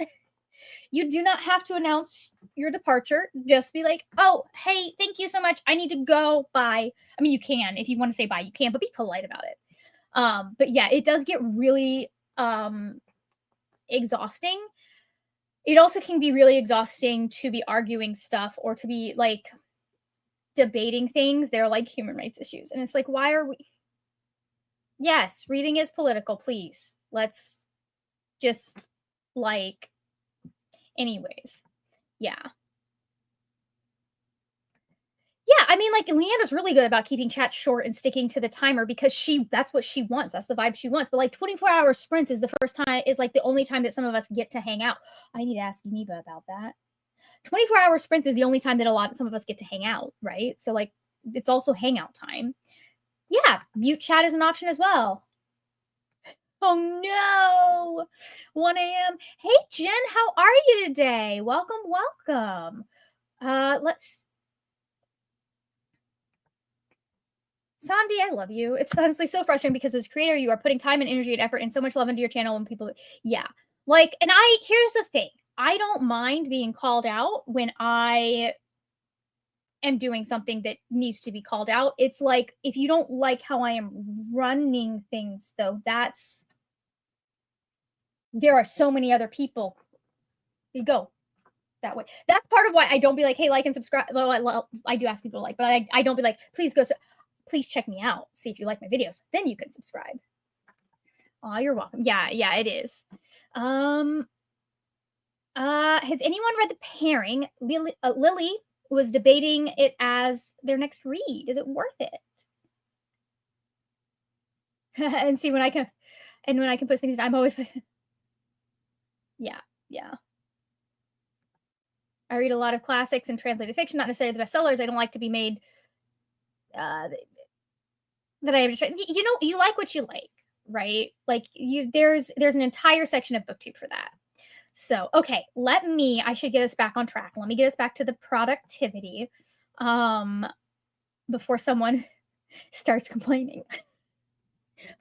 You do not have to announce your departure. Just be like, oh, hey, thank you so much. I need to go. Bye. I mean, you can, if you want to say bye, you can, but be polite about it. But yeah, it does get really exhausting. It also can be really exhausting to be arguing stuff or to be like debating things. They're like human rights issues. And it's like, why are we? Yes, reading is political, please. Let's just like, anyways. Yeah. I mean, like, Leanna's really good about keeping chat short and sticking to the timer because that's what she wants. That's the vibe she wants. But like 24-hour sprints is like the only time that some of us get to hang out. I need to ask Neva about that. 24-hour sprints is the only time that some of us get to hang out, right? So like it's also hangout time. Yeah, mute chat is an option as well. Oh no, 1 a.m. Hey Jen, how are you today? Welcome, welcome. Sanvi, I love you. It's honestly so frustrating because as a creator, you are putting time and energy and effort and so much love into your channel and people, yeah. Like, and here's the thing. I don't mind being called out when I am doing something that needs to be called out. It's like, if you don't like how I am running things though, there are so many other people. You go that way. That's part of why I don't be like, hey, like and subscribe. Well, I do ask people to like, but I don't be like, please please check me out. See if you like my videos. Then you can subscribe. Oh, you're welcome. Yeah, it is. Has anyone read The Pairing? Lily was debating it as their next read. Is it worth it? And see when I can post things, I'm always yeah. I read a lot of classics and translated fiction, not necessarily the bestsellers. I don't like to be made that I just, you like what you like, right? Like there's an entire section of BookTube for that. So, okay, I should get us back on track. Let me get us back to the productivity before someone starts complaining.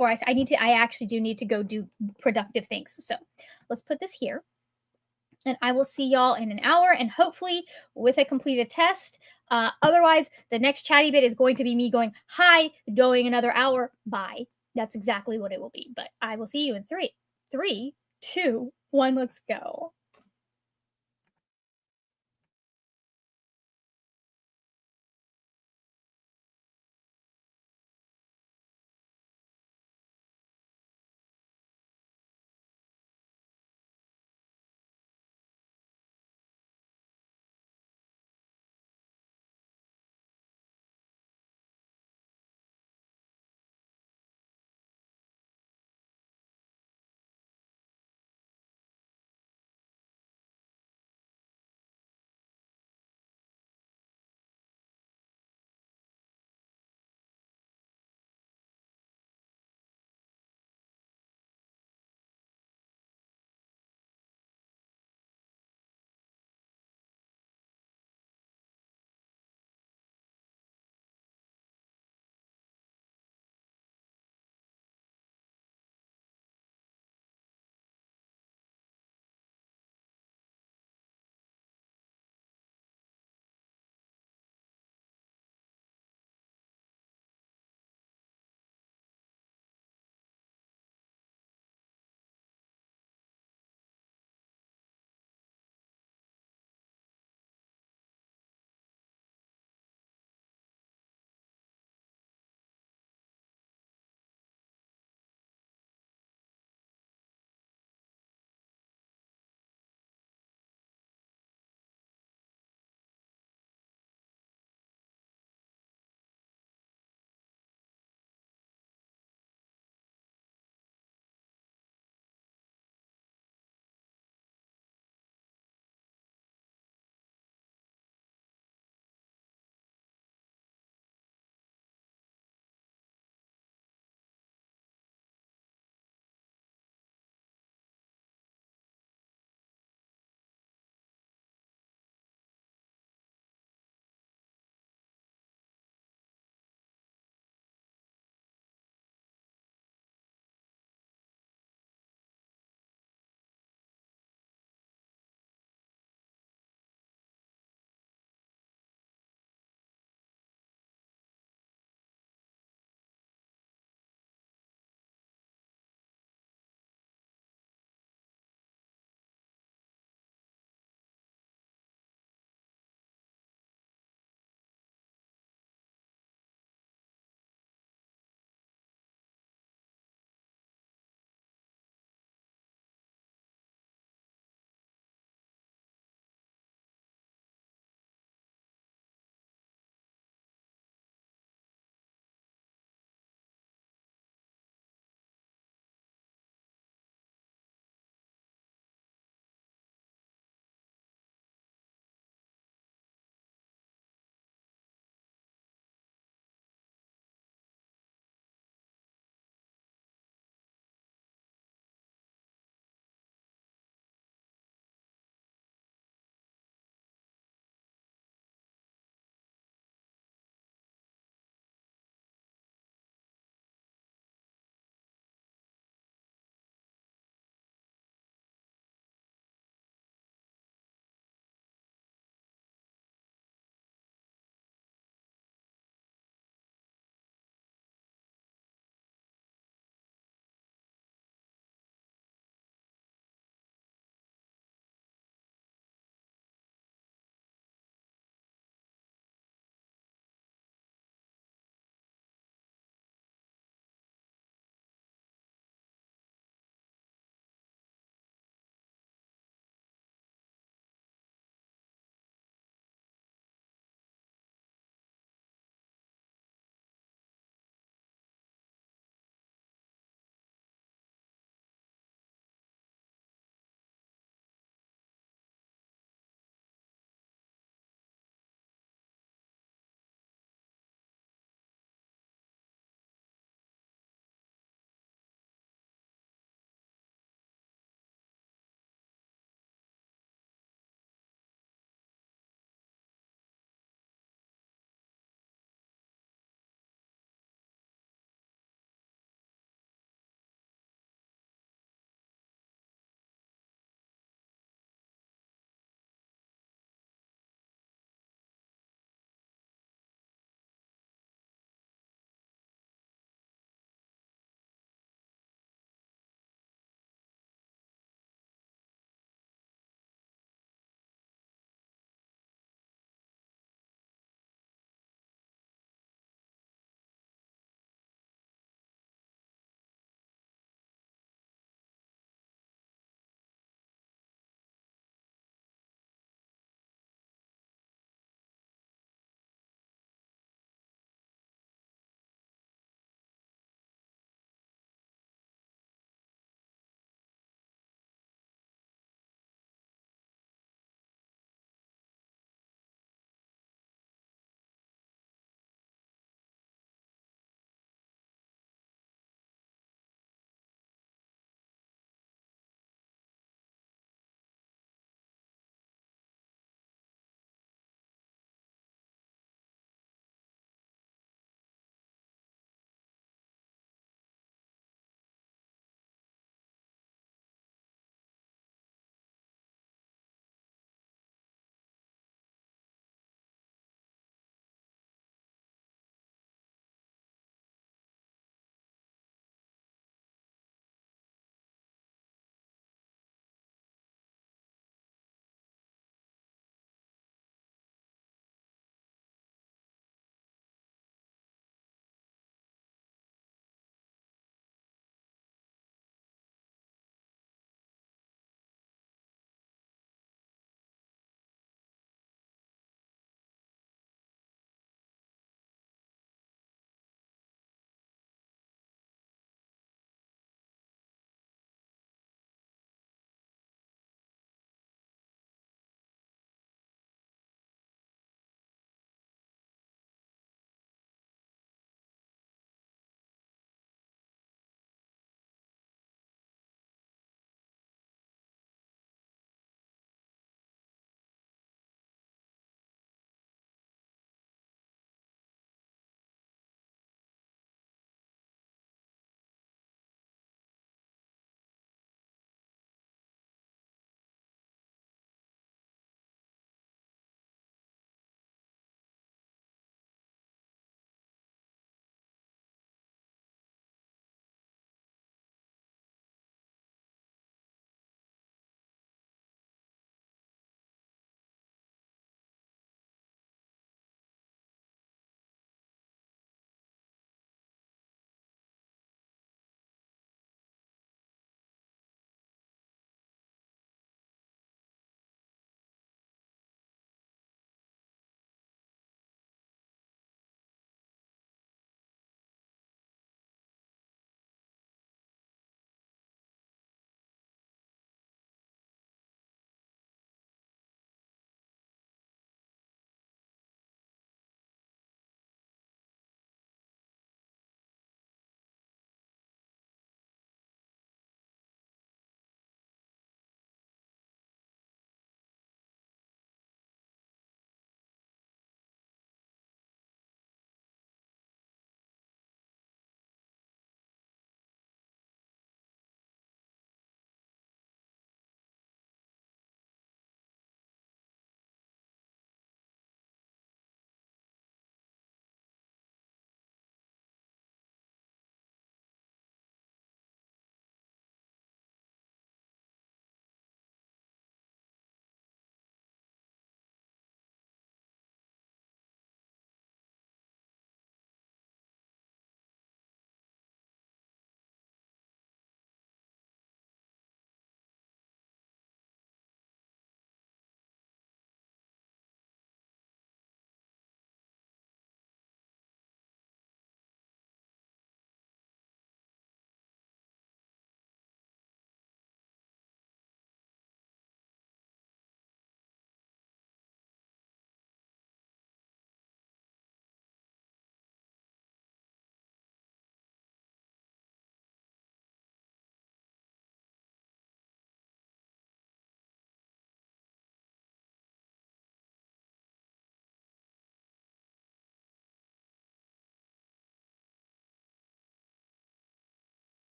I actually do need to go do productive things. So let's put this here. And I will see y'all in an hour and hopefully with a completed test. Otherwise, the next chatty bit is going to be me going, hi, going another hour, bye. That's exactly what it will be. But I will see you in 3, 2, 1, let's go.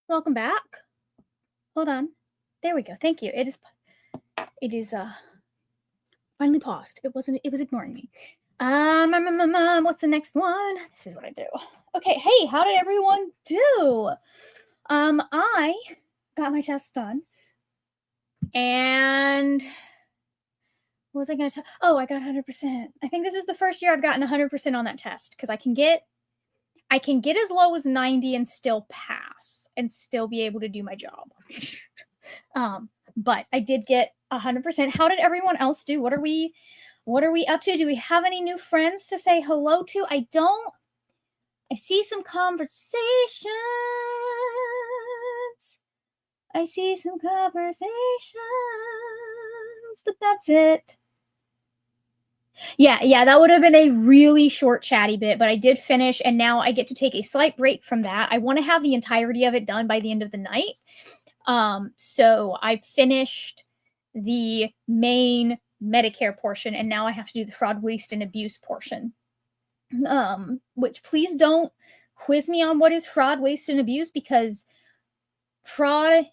Welcome back. Hold on. There we go. Thank you. It is finally paused. It was ignoring me. What's the next one? This is what I do. Okay, hey, how did everyone do? I got my test done. And what was I going to tell? Oh, I got 100%. I think this is the first year I've gotten 100% on that test because I can get as low as 90 and still pass and still be able to do my job. But I did get 100%. How did everyone else do? What are we up to? Do we have any new friends to say hello to? I don't. I see some conversations. I see some conversations, but that's it. Yeah, that would have been a really short chatty bit, but I did finish, and now I get to take a slight break from that. I want to have the entirety of it done by the end of the night. So I finished the main Medicare portion, and now I have to do the fraud, waste, and abuse portion. Which please don't quiz me on what is fraud, waste, and abuse, because fraud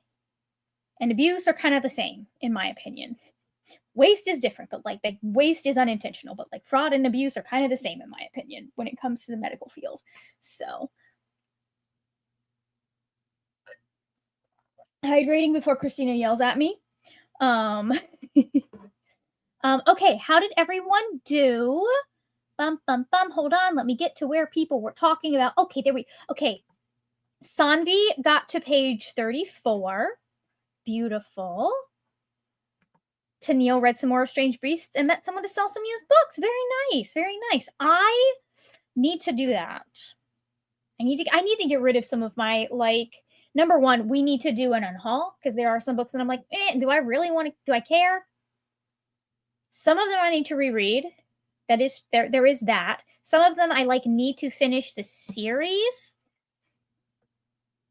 and abuse are kind of the same, in my opinion. Waste is different, but like waste is unintentional, but like fraud and abuse are kind of the same, in my opinion, when it comes to the medical field. So hydrating before Christina yells at me. Okay, how did everyone do? Hold on, let me get to where people were talking about. Okay, okay. Sanvi got to page 34. Beautiful. Tennille read some more of Strange Beasts and met someone to sell some used books. Very nice, very nice. I need to do that. I need to get rid of some of my, like, number one, we need to do an unhaul, because there are some books that I'm like, do I really want to, do I care? Some of them I need to reread. That is, there is that. Some of them I like need to finish the series.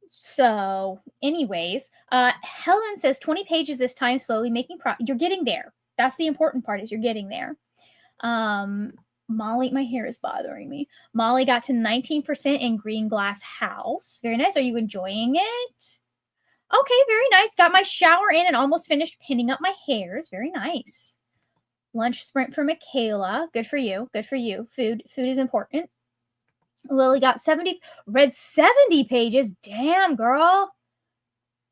So anyways, Helen says 20 pages this time, slowly making you're getting there. That's the important part, is you're getting there. Molly, my hair is bothering me. Molly got to 19% in Green Glass House. Very nice. Are you enjoying it? Okay, very nice. Got my shower in and almost finished pinning up my hairs. Very nice. Lunch sprint for Michaela. Good for you. Good for you. Food is important. Lily got read 70 pages. Damn, girl.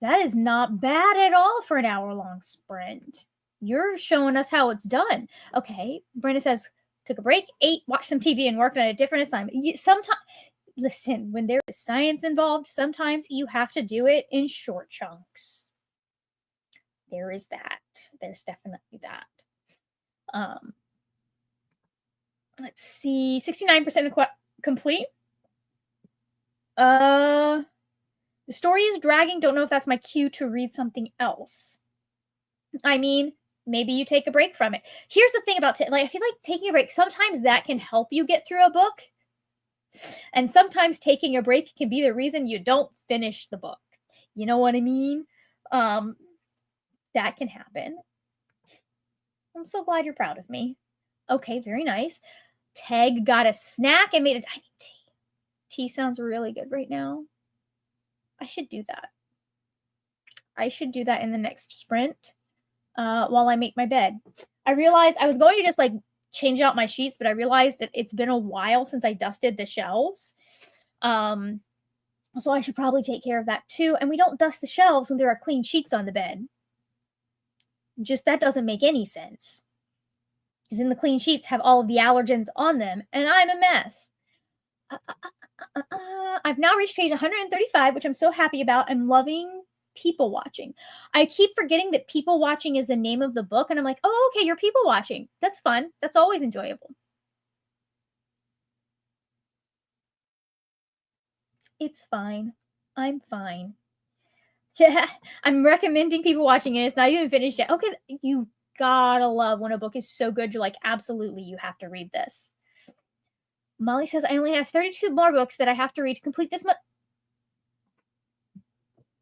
That is not bad at all for an hour-long sprint. You're showing us how it's done. Okay. Brenda says, took a break, ate, watched some TV, and worked on a different assignment. Sometimes, listen, when there is science involved, sometimes you have to do it in short chunks. There is that. There's definitely that. Let's see, 69% complete. The story is dragging. Don't know if that's my cue to read something else. I mean, maybe you take a break from it. Here's the thing about I feel like taking a break, sometimes that can help you get through a book. And sometimes taking a break can be the reason you don't finish the book. You know what I mean? That can happen. I'm so glad you're proud of me. Okay, very nice. Teg got a snack and made it. I need tea. Tea sounds really good right now. I should do that. I should do that in the next sprint while I make my bed. I realized I was going to just like change out my sheets, but I realized that it's been a while since I dusted the shelves. So I should probably take care of that too. And we don't dust the shelves when there are clean sheets on the bed. Just that doesn't make any sense. Because then the clean sheets have all of the allergens on them, and I'm a mess. I've now reached page 135, which I'm so happy about. I'm loving people watching. I keep forgetting that people watching is the name of the book, and I'm like, oh, okay, you're people watching. That's fun. That's always enjoyable. It's fine. I'm fine. Yeah, I'm recommending people watching it. It's not even finished yet. Okay, you gotta love when a book is so good, you're like, absolutely, you have to read this. Molly says, I only have 32 more books that I have to read to complete this month.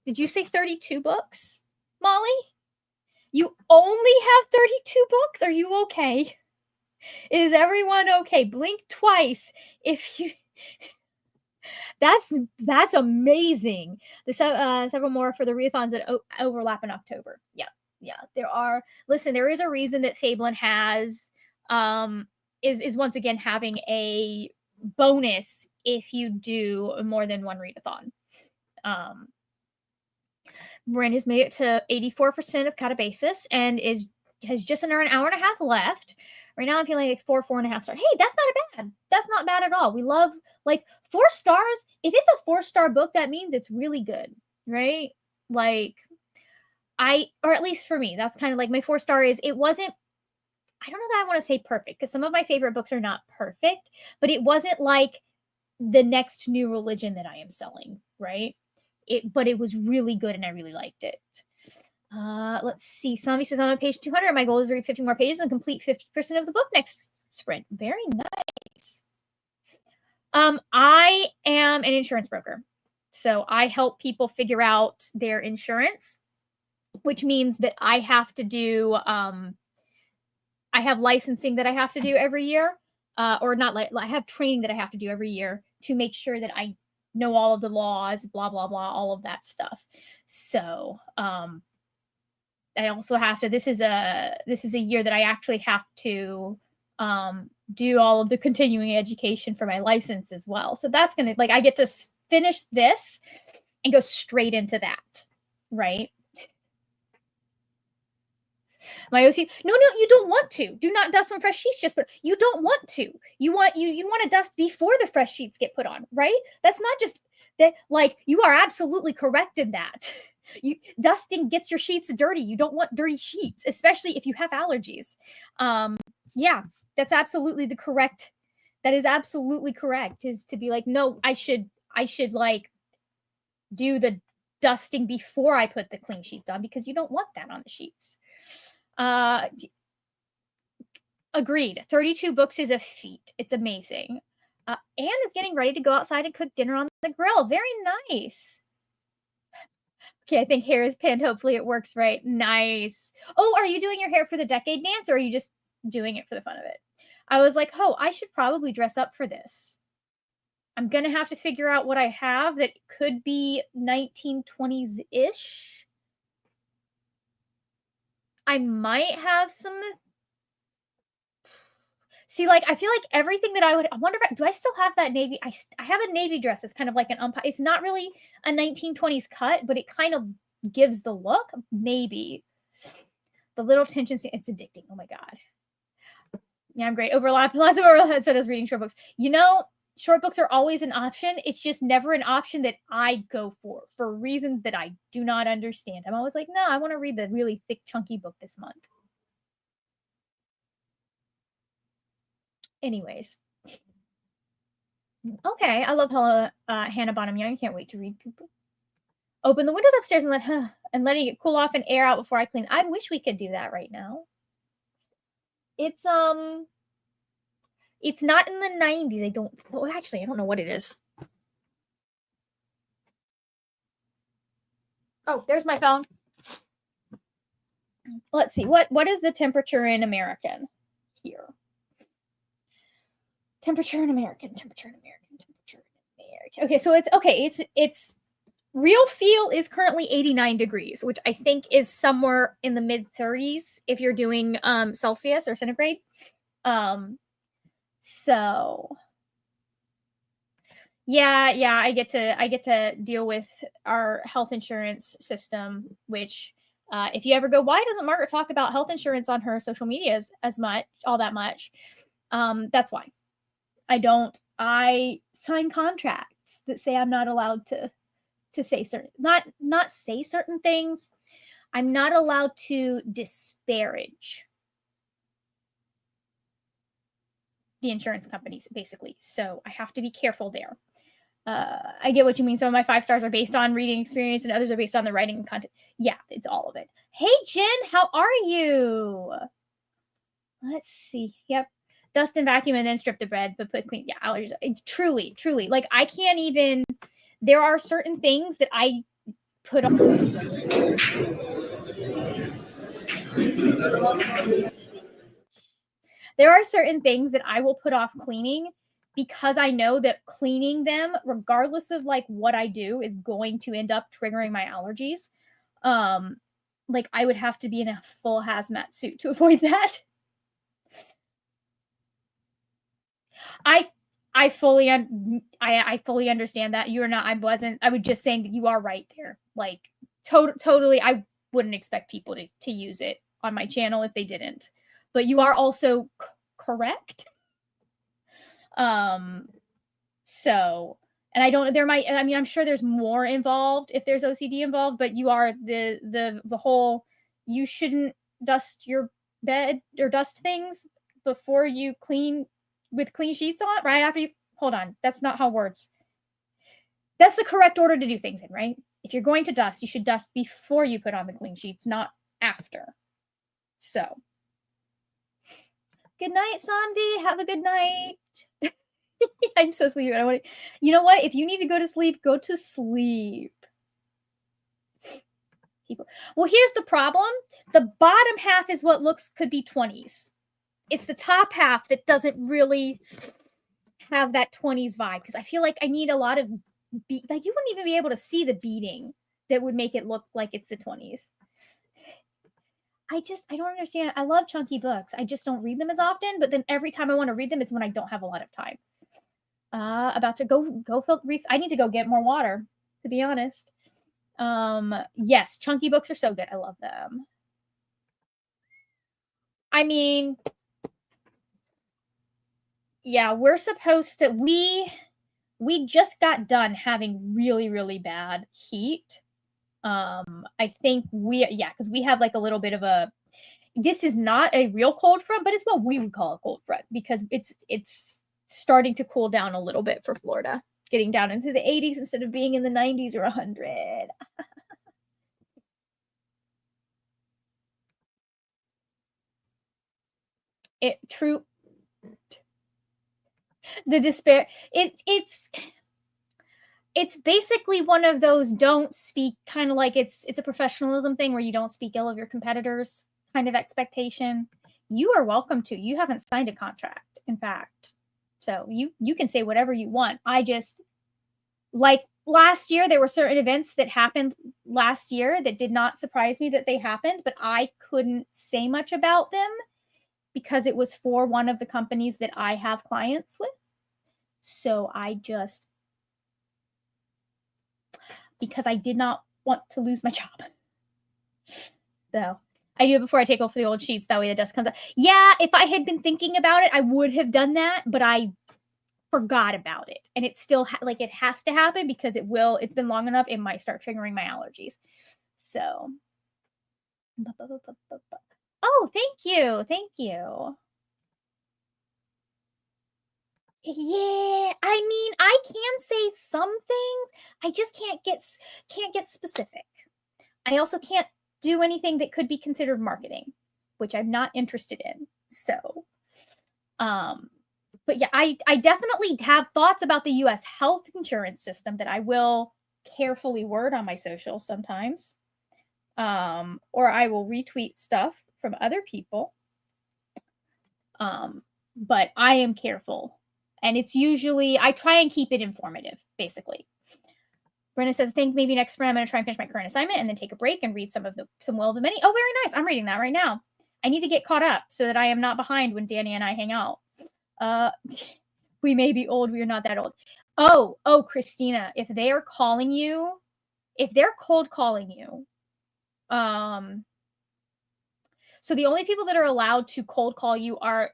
Did you say 32 books, Molly? You only have 32 books? Are you okay? Is everyone okay? Blink twice if you... That's amazing. The several more for the readathons that overlap in October. Yeah. There are. Listen, there is a reason that Fablin has is once again having a bonus if you do more than one readathon. Marin has made it to 84% of catabasis and has just under an hour and a half left. Right now, I'm feeling like 4.5 stars. Hey, that's not bad. That's not bad at all. We love, like, 4 stars. If it's a 4-star book, that means it's really good, right? Like, or at least for me, that's kind of like my 4-star is, it wasn't, I don't know that I want to say perfect, because some of my favorite books are not perfect, but it wasn't like the next new religion that I am selling, right? But it was really good and I really liked it. Let's see. Sami says, I'm on page 200. My goal is to read 50 more pages and complete 50% of the book next sprint. Very nice. I am an insurance broker. So I help people figure out their insurance, which means that I have to do, I have licensing that I have to do every year, or not, I have training that I have to do every year to make sure that I know all of the laws, blah, blah, blah, all of that stuff. So, I also have to, this is a year that I actually have to do all of the continuing education for my license as well. So that's going to, like, I get to finish this and go straight into that, right? My OC, no, you don't want to. Do not dust when fresh sheets just put. You don't want to. You want to dust before the fresh sheets get put on, right? That's not just that. Like, you are absolutely correct in that. Dusting gets your sheets dirty. You don't want dirty sheets, especially if you have allergies. Yeah, that's absolutely the correct. That is absolutely correct. Is to be like, no, I should like do the dusting before I put the clean sheets on, because you don't want that on the sheets. Agreed. 32 books is a feat. It's amazing. Anne is getting ready to go outside and cook dinner on the grill. Very nice. Okay, I think hair is pinned. Hopefully it works right. Nice. Oh, are you doing your hair for the decade dance, or are you just doing it for the fun of it? I was like, oh, I should probably dress up for this. I'm going to have to figure out what I have that could be 1920s-ish. I might have some. See, like, I feel like everything that I wonder if do I still have that navy? I have a navy dress that's kind of like an umpire. It's not really a 1920s cut, but it kind of gives the look. Maybe the little tension. It's addicting. Oh my god. Yeah, I'm great. Overlap. Lots of overlap. So does reading short books. You know, short books are always an option. It's just never an option that I go for reasons that I do not understand. I'm always like, no, I want to read the really thick, chunky book this month. Anyways. Okay, I love Hannah Bonham Young. I can't wait to read people. Open the windows upstairs and letting it cool off and air out before I clean. I wish we could do that right now. It's not in the 90s. Actually, I don't know what it is. Oh, there's my phone. Let's see. What is the temperature in American here? Temperature in American. Okay, so it's real feel is currently 89 degrees, which I think is somewhere in the mid 30s if you're doing Celsius or centigrade. So yeah, I get to deal with our health insurance system, which if you ever go, why doesn't Margaret talk about health insurance on her social medias all that much? That's why. I sign contracts that say I'm not allowed to say certain, not say certain things. I'm not allowed to disparage the insurance companies, basically. So I have to be careful there. I get what you mean. Some of my 5 stars are based on reading experience and others are based on the writing and content. Yeah, it's all of it. Hey, Jen, how are you? Let's see. Yep. Dust and vacuum and then strip the bread, but put clean. Yeah, allergies. Truly. Like, I can't even, there are certain things that I put on. There are certain things that I will put off cleaning because I know that cleaning them, regardless of like what I do, is going to end up triggering my allergies. Like I would have to be in a full hazmat suit to avoid that. I fully understand that. You're not, I was just saying that you are right there. Like totally, I wouldn't expect people to use it on my channel if they didn't. But you are also correct. So, and I'm sure there's more involved if there's OCD involved, but you are the whole, you shouldn't dust your bed or dust things before you clean with clean sheets on, right after you, hold on, that's not how it works. That's the correct order to do things in, right? If you're going to dust, you should dust before you put on the clean sheets, not after. So, good night, Sandy. Have a good night. I'm so sleepy. You know what? If you need to go to sleep, go to sleep. Well, here's the problem. The bottom half is what could be 20s. It's the top half that doesn't really have that 20s vibe, because I feel like I need a lot of like you wouldn't even be able to see the beading that would make it look like it's the 20s. I don't understand. I love chunky books. I just don't read them as often, but then every time I want to read them, it's when I don't have a lot of time. About to go I need to go get more water, to be honest. Yes, chunky books are so good. I love them. I mean, yeah, we're supposed to, we just got done having really, really bad heat. I think because we have like a little bit of this is not a real cold front, but it's what we would call a cold front because it's starting to cool down a little bit for Florida, getting down into the 80s instead of being in the 90s or 100. True. The despair. It's basically one of those don't speak, kind of like it's a professionalism thing where you don't speak ill of your competitors kind of expectation. You are welcome to. You haven't signed a contract, in fact. So you can say whatever you want. I just, like last year, there were certain events that happened last year that did not surprise me that they happened, but I couldn't say much about them because it was for one of the companies that I have clients with. So because I did not want to lose my job. So I do it before I take off the old sheets. That way the dust comes out. Yeah, if I had been thinking about it, I would have done that, but I forgot about it. And it's still it has to happen because it's been long enough. It might start triggering my allergies. So. Oh, thank you. Thank you. Yeah, I mean, I can say some things. I just can't get specific. I also can't do anything that could be considered marketing, which I'm not interested in. So, but yeah, I definitely have thoughts about the US health insurance system that I will carefully word on my socials sometimes. Or I will retweet stuff from other people. But I am careful. And it's usually, I try and keep it informative, basically. Brenna says, I think maybe next spring I'm going to try and finish my current assignment and then take a break and read some Will of the Many. Oh, very nice. I'm reading that right now. I need to get caught up so that I am not behind when Danny and I hang out. We may be old. We are not that old. Oh, Christina, if they are calling you, if they're cold calling you, so the only people that are allowed to cold call you are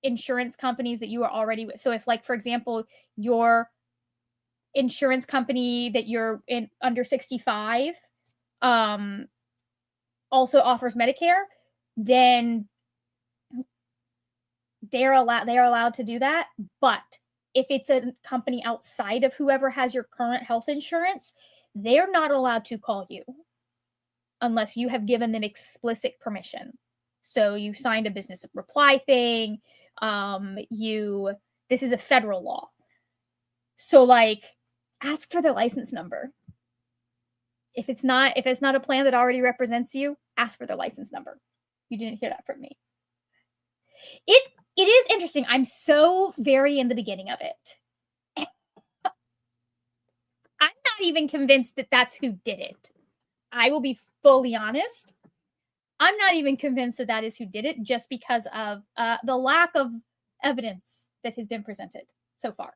insurance companies that you are already with. So if, like, for example, your insurance company that you're in under 65 also offers Medicare, then they are allowed to do that. But if it's a company outside of whoever has your current health insurance, they're not allowed to call you unless you have given them explicit permission. So you signed a business reply thing. This is a federal law. So, like, ask for the license number. If it's not a plan that already represents you, ask for their license number. You didn't hear that from me. It is interesting. I'm so very in the beginning of it. I'm not even convinced that that's who did it. I will be fully honest. I'm not even convinced that that is who did it, just because of the lack of evidence that has been presented so far.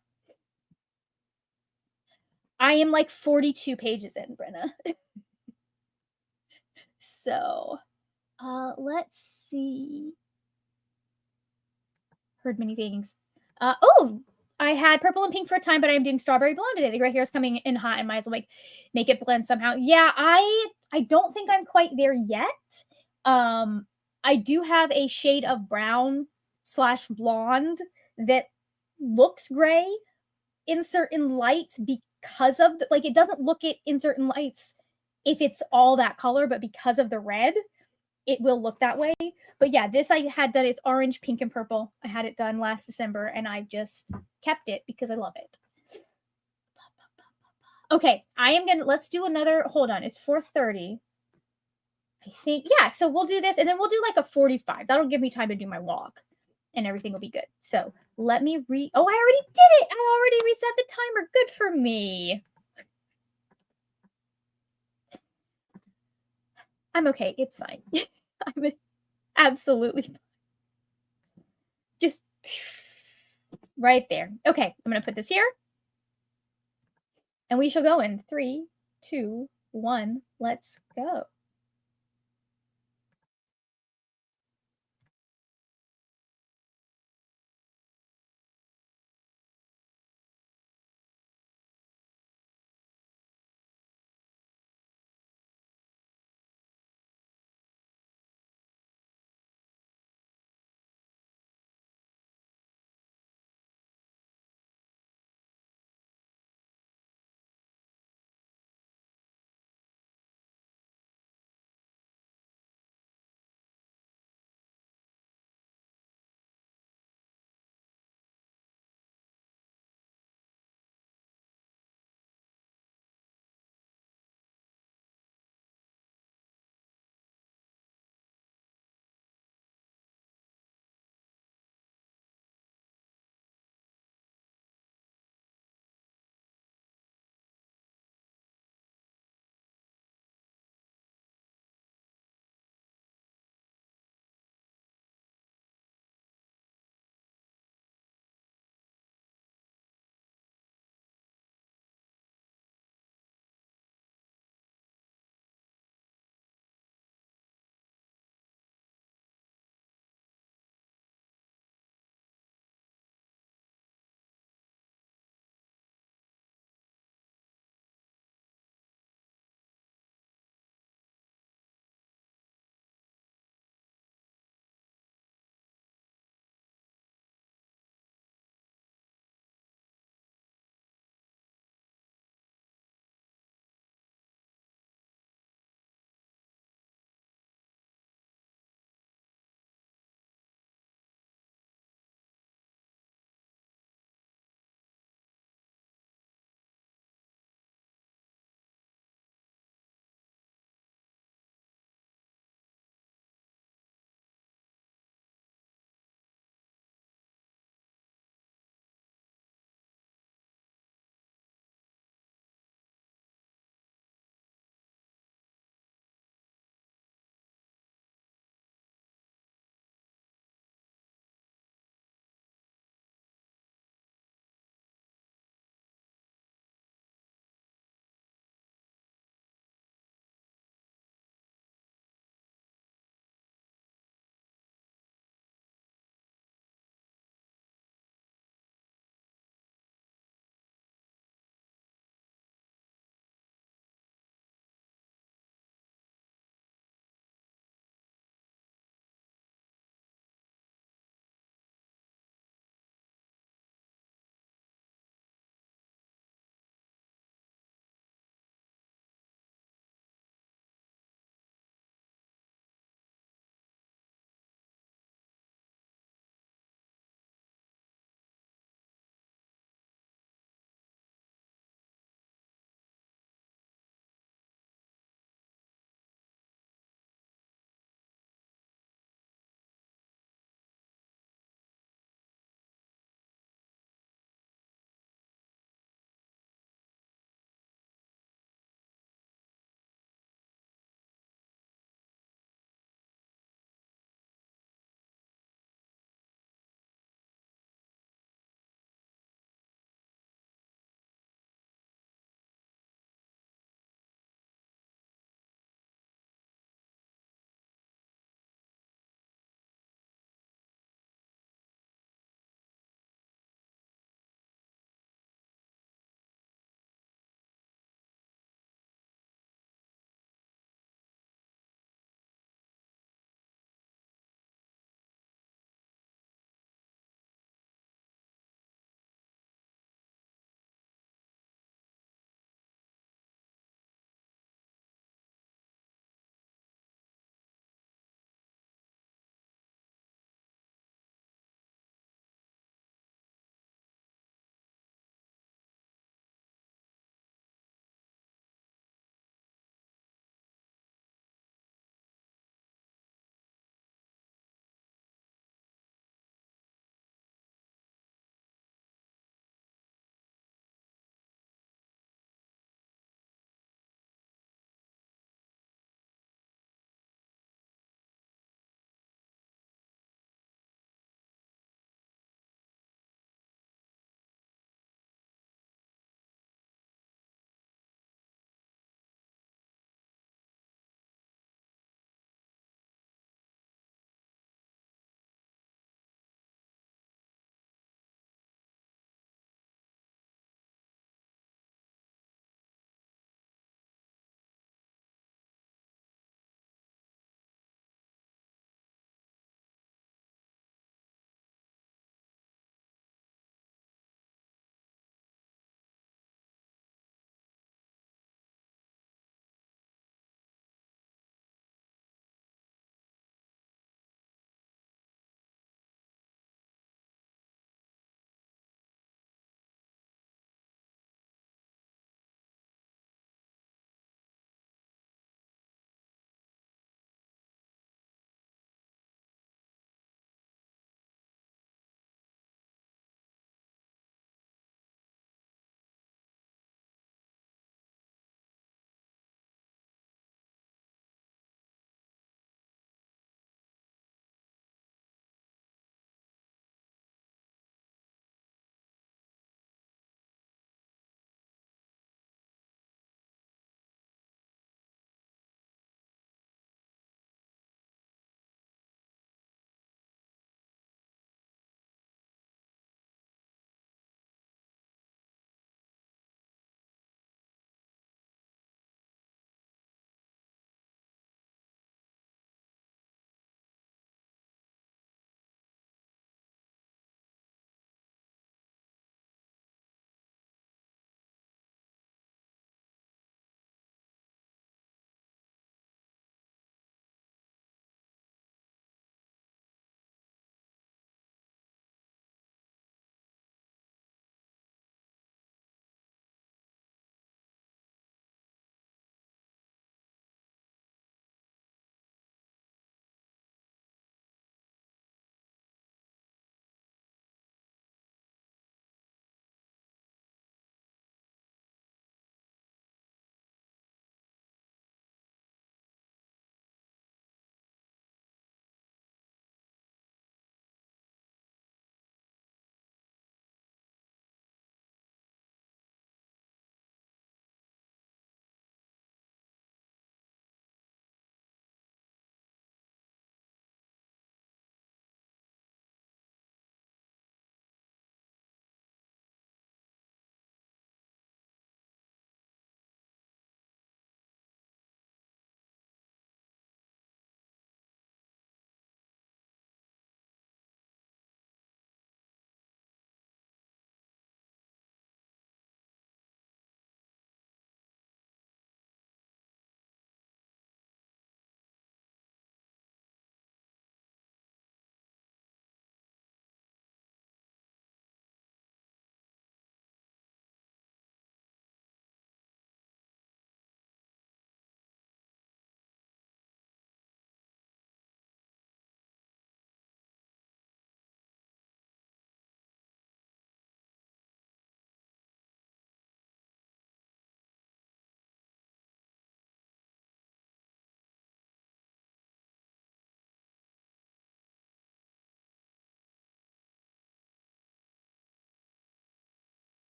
I am like 42 pages in, Brenna. So, let's see. Heard many things. Oh, I had purple and pink for a time, but I'm doing strawberry blonde today. The gray hair is coming in hot and might as well make it blend somehow. Yeah, I don't think I'm quite there yet. I do have a shade of brown / blonde that looks gray in certain lights because of like, it doesn't look it in certain lights if it's all that color, but because of the red, it will look that way. But yeah, this I had done, it's orange, pink, and purple. I had it done last December, and I just kept it because I love it. Okay, let's do another, hold on, it's 4:30. I think, yeah, so we'll do this, and then we'll do like a 45. That'll give me time to do my walk, and everything will be good. So let me oh, I already did it. I already reset the timer. Good for me. I'm okay. It's fine. I'm absolutely fine. Just right there. Okay, I'm going to put this here. And we shall go in 3, 2, 1. Let's go.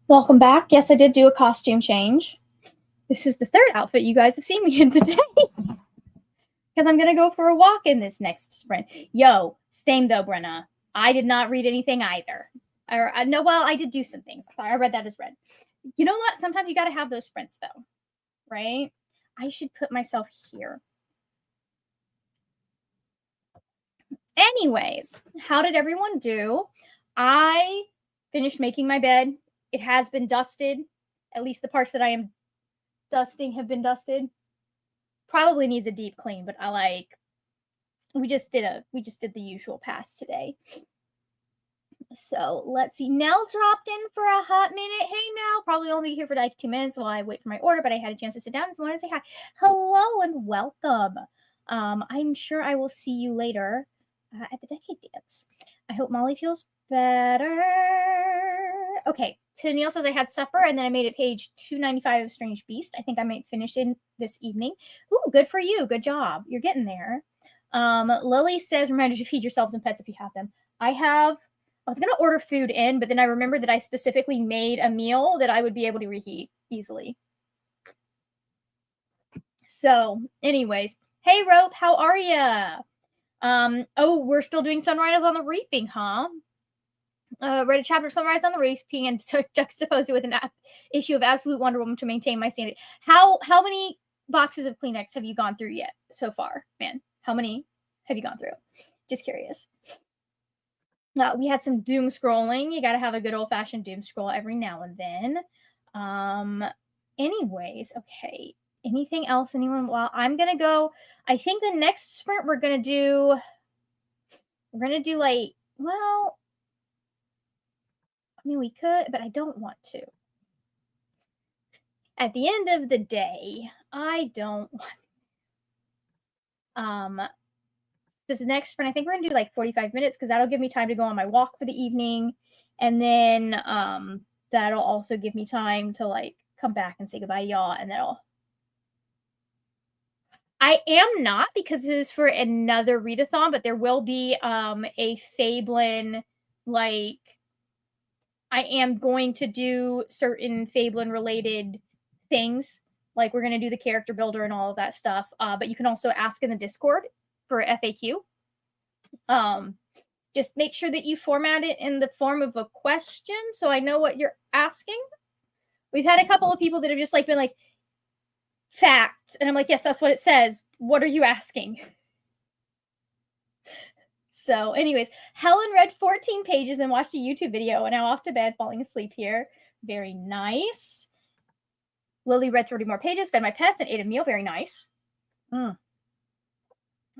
Welcome back. Yes, I did do a costume change. This is the third outfit you guys have seen me in today. Because I'm going to go for a walk in this next sprint. Yo, same though, Brenna. I did not read anything either. No, well, I did do some things. I read that as read. You know what? Sometimes you got to have those sprints though, right? I should put myself here. Anyways, how did everyone do? I finished making my bed. It has been dusted. At least the parts that I am dusting have been dusted. Probably needs a deep clean, but we just did the usual pass today. So let's see. Nell dropped in for a hot minute. Hey, Nell, probably only here for like 2 minutes while I wait for my order, but I had a chance to sit down and so I want to say hi. Hello and welcome. I'm sure I will see you later at the decade dance. I hope Molly feels better. Okay, Tennille says I had supper and then I made it page 295 of Strange Beast. I think I might finish it this evening. Ooh, good for you. Good job. You're getting there. Lily says, remember to feed yourselves and pets if you have them. I was going to order food in, but then I remembered that I specifically made a meal that I would be able to reheat easily. So, anyways, hey, Rope, how are ya? Oh, we're still doing Sunrise on the Reaping, huh? Read a chapter of Sunrise on the Reaping and juxtaposed it with an issue of Absolute Wonder Woman to maintain my sanity. How many boxes of Kleenex have you gone through yet so far, man? How many have you gone through? Just curious. We had some doom scrolling. You got to have a good old-fashioned doom scroll every now and then. Anyways, okay. Anything else, anyone? Well, I'm going to go. I think the next sprint we're going to do like, well, I mean, we could, but I don't want to. At the end of the day, I don't want. This next sprint, I think we're gonna do like 45 minutes because that'll give me time to go on my walk for the evening, and then that'll also give me time to like come back and say goodbye, y'all, and I am not, because this is for another readathon, but there will be a Fablin, like I am going to do certain Fablin related things, like we're going to do the character builder and all of that stuff, but you can also ask in the Discord for FAQ. Just make sure that you format it in the form of a question so I know what you're asking. We've had a couple of people that have just like been like, facts, and I'm like, yes, that's what it says. What are you asking? So anyways, Helen read 14 pages and watched a YouTube video and now off to bed, falling asleep here. Very nice. Lily read 30 more pages, fed my pets, and ate a meal. Very nice.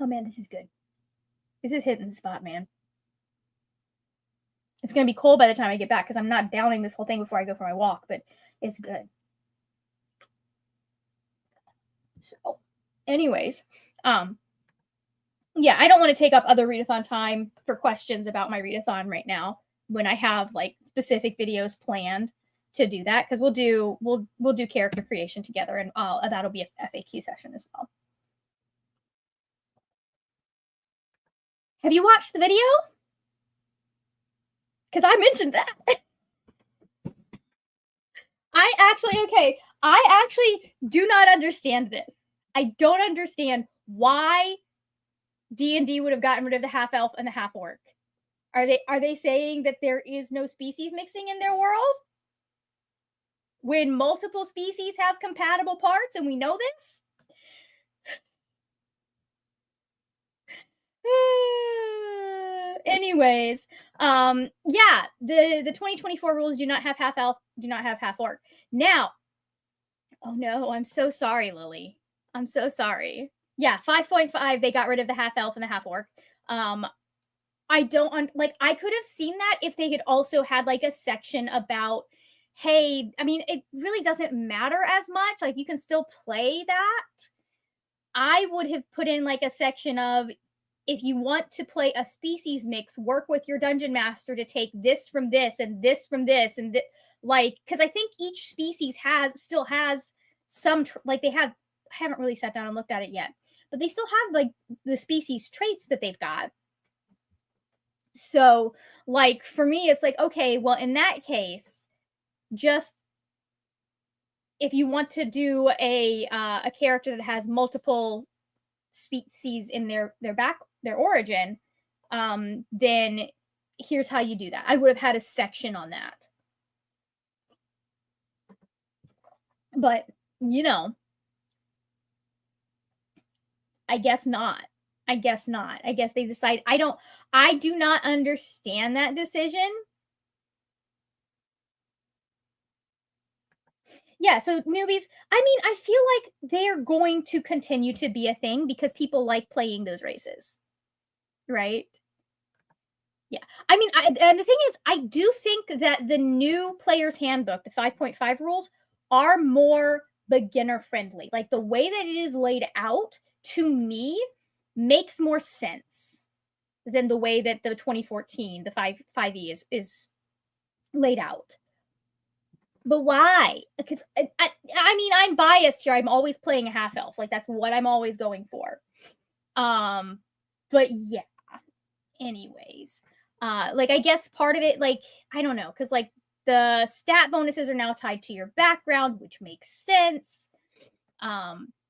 Oh man, this is good. This is hitting the spot, man. It's going to be cold by the time I get back because I'm not downing this whole thing before I go for my walk, but it's good. So, anyways, yeah, I don't want to take up other readathon time for questions about my readathon right now when I have like specific videos planned to do that, because we'll do character creation together, and that'll be a FAQ session as well. Have you watched the video? Because I mentioned that. I actually do not understand this. I don't understand why D&D would have gotten rid of the half elf and the half orc. Are they saying that there is no species mixing in their world? When multiple species have compatible parts, and we know this? Anyways, yeah, the 2024 rules do not have half elf, do not have half orc. Now, oh no, I'm so sorry, Lily. I'm so sorry. Yeah, 5.5, they got rid of the half elf and the half orc. I don't like, I could have seen that if they had also had like a section about, hey, I mean, it really doesn't matter as much. Like, you can still play that. I would have put in like a section of, if you want to play a species mix, work with your dungeon master to take this from this and this from this, and like, because I think each species still has some like they have. I haven't really sat down and looked at it yet, but they still have like the species traits that they've got. So like for me, it's like, okay, well, in that case, just if you want to do a character that has multiple species in their origin, then here's how you do that. I would have had a section on that. But, you know, I guess not. I guess not. I guess they decide. I do not understand that decision. Yeah, so newbies, I mean, I feel like they're going to continue to be a thing because people like playing those races. Right? Yeah. I mean, and the thing is, I do think that the new player's handbook, the 5.5 rules, are more beginner friendly. Like the way that it is laid out to me makes more sense than the way that the 2014, the 5e is laid out. But why? Because I mean, I'm biased here. I'm always playing a half elf. Like that's what I'm always going for. But yeah. Anyways, like I guess part of it, like I don't know, because like the stat bonuses are now tied to your background, which makes sense.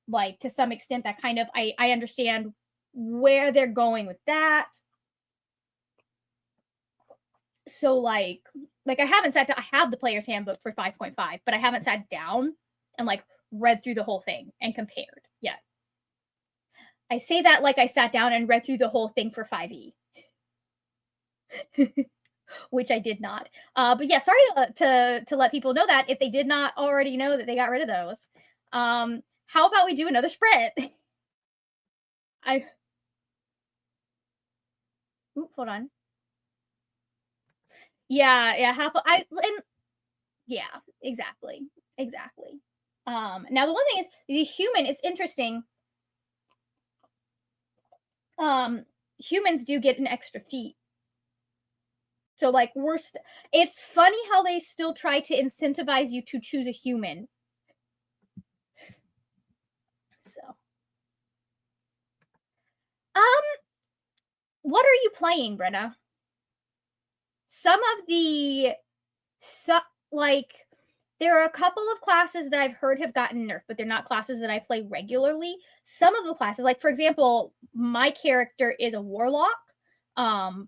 Like to some extent, that kind of I understand where they're going with that. So like I haven't sat down. I have the player's handbook for 5.5, but I haven't sat down and like read through the whole thing and compared yet. I say that like I sat down and read through the whole thing for 5e. Which I did not. But yeah, sorry to let people know that if they did not already know that they got rid of those. How about we do another spread? Hold on. Yeah, yeah, exactly. Now the one thing is the human, it's interesting. Humans do get an extra feat. So like it's funny how they still try to incentivize you to choose a human. So what are you playing, Brenna? Some of the like there are a couple of classes that I've heard have gotten nerfed, but they're not classes that I play regularly. Some of the classes, like for example, my character is a warlock. Well,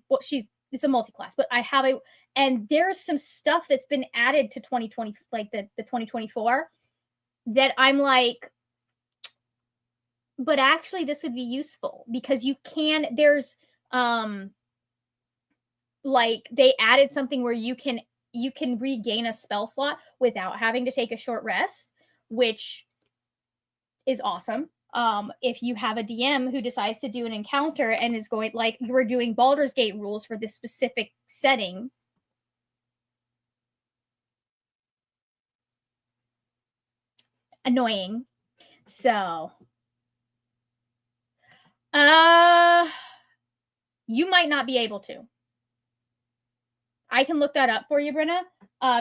it's a multi-class, but I have and there's some stuff that's been added to 2020, like the 2024, that I'm like, but actually this would be useful because there's like they added something where you can regain a spell slot without having to take a short rest, which is awesome. If you have a DM who decides to do an encounter and is going like you were doing Baldur's Gate rules for this specific setting, annoying. So you might not be able to. I can look that up for you, Brenna,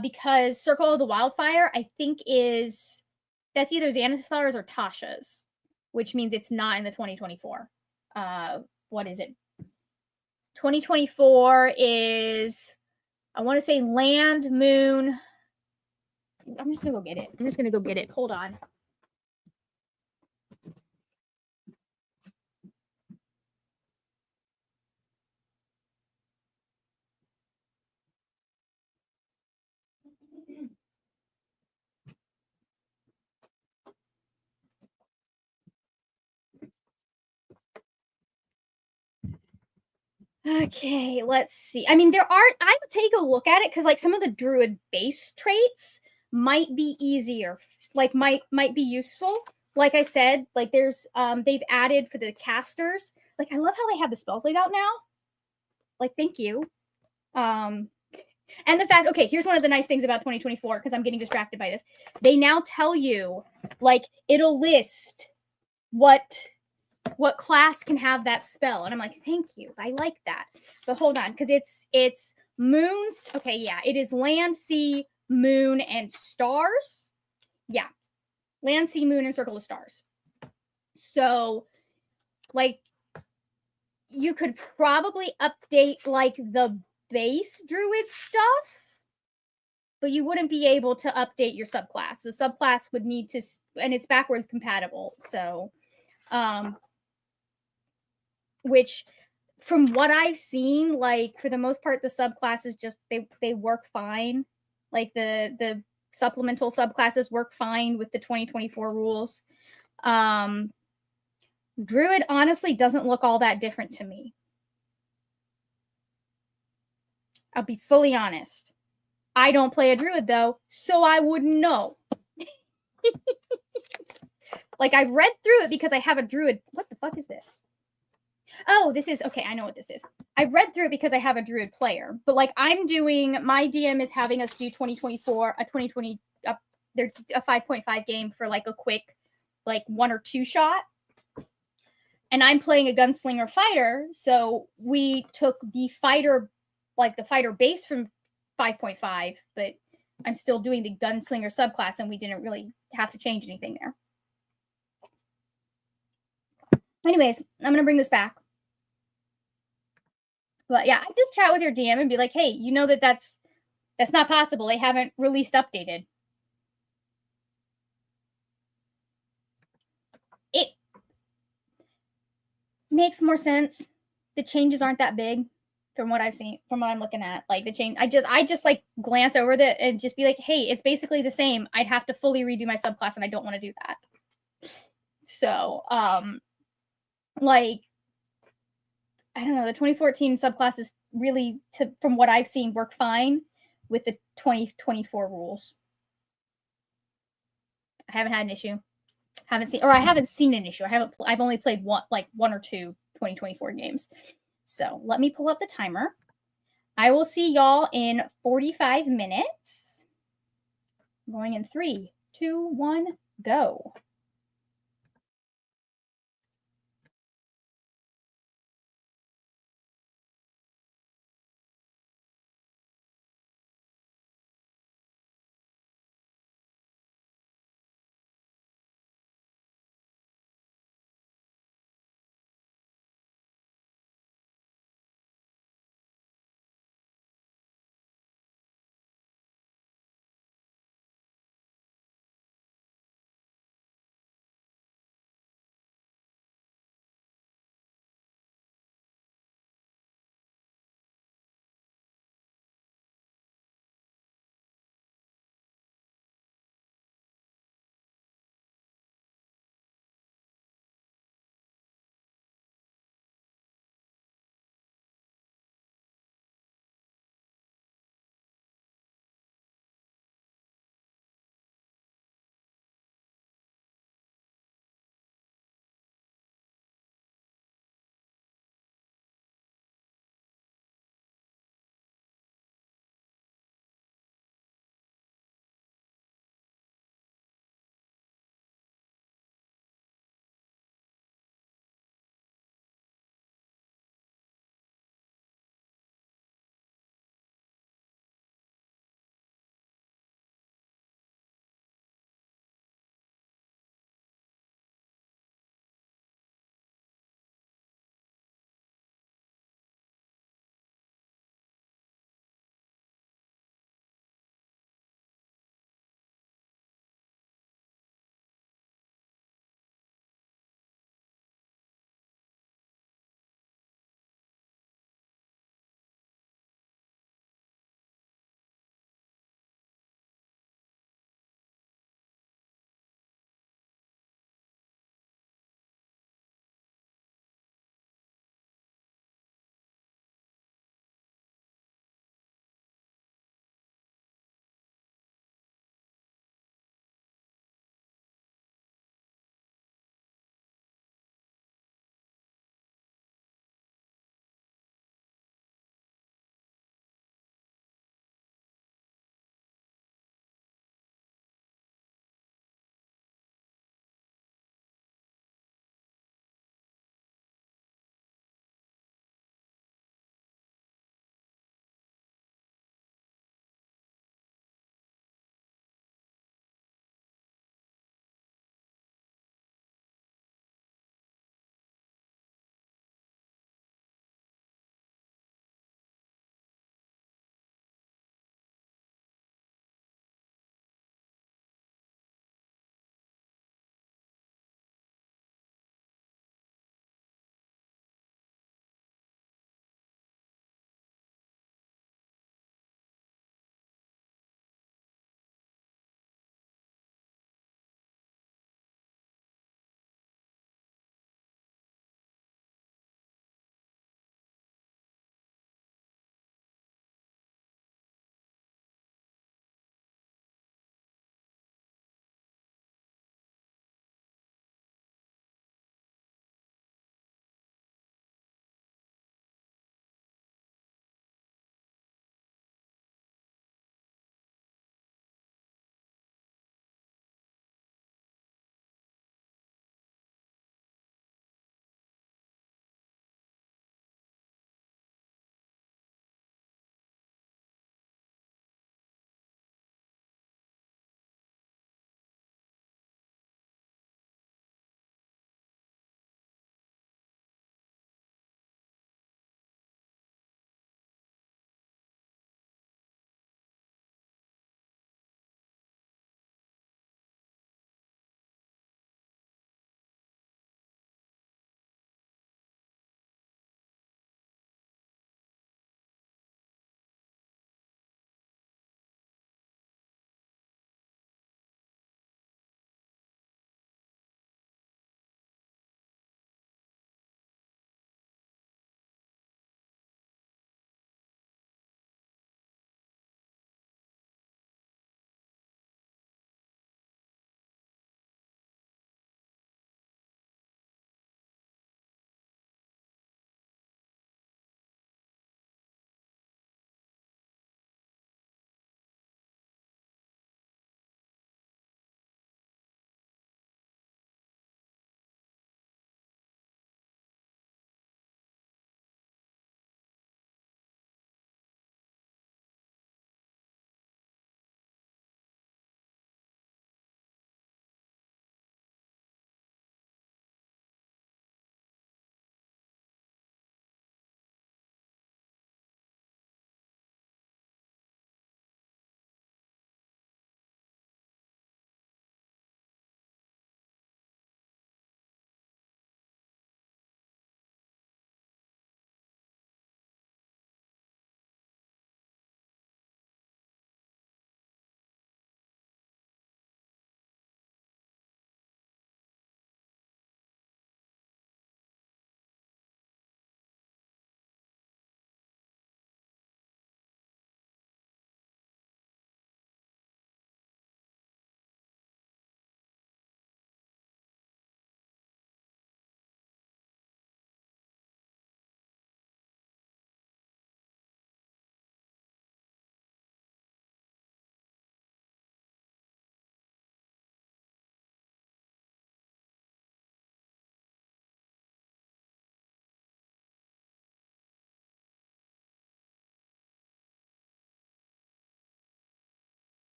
because Circle of the Wildfire, I think that's either Xanathar's or Tasha's, which means it's not in the 2024. What is it? 2024 is, I want to say Land, Moon. I'm just going to go get it. Hold on. Okay, let's see. I mean, I would take a look at it because like some of the druid base traits might be easier, like might be useful. Like I said, like there's they've added for the casters. Like I love how they have the spells laid out now. Like thank you. And the fact, okay, here's one of the nice things about 2024 because I'm getting distracted by this. They now tell you like it'll list what class can have that spell, and I'm like, thank you, I like that. But hold on, because it's moons. Okay, yeah, it is land, sea, moon, and stars. Yeah, land, sea, moon, and circle of stars. So like you could probably update like the base druid stuff, but you wouldn't be able to update your subclass. The subclass would need to, and it's backwards compatible. So, which from what I've seen, like for the most part, the subclasses just they work fine. Like the supplemental subclasses work fine with the 2024 rules. Druid honestly doesn't look all that different to me. I'll be fully honest. I don't play a druid though, so I wouldn't know. Like I read through it because I have a druid. What the fuck is this? Oh, this is okay. I know what this is. I read through it because I have a druid player, but like I'm doing, my DM is having us do 2024, a 2020, there's a 5.5 game for like a quick, like 1 or 2 shot. And I'm playing a gunslinger fighter. So we took the fighter, like the fighter base from 5.5, but I'm still doing the gunslinger subclass and we didn't really have to change anything there. Anyways, I'm going to bring this back. But yeah, I just chat with your DM and be like, hey, you know that's not possible. They haven't released updated. It makes more sense. The changes aren't that big from what I've seen, from what I'm looking at. Like the change, I just like glance over it and just be like, hey, it's basically the same. I'd have to fully redo my subclass and I don't want to do that. So, like, I don't know, the 2014 subclasses really, from what I've seen, work fine with the 2024 rules. I haven't had an issue. I haven't seen an issue. I've only played one or two 2024 games. So let me pull up the timer. I will see y'all in 45 minutes. I'm going in 3, 2, 1, go.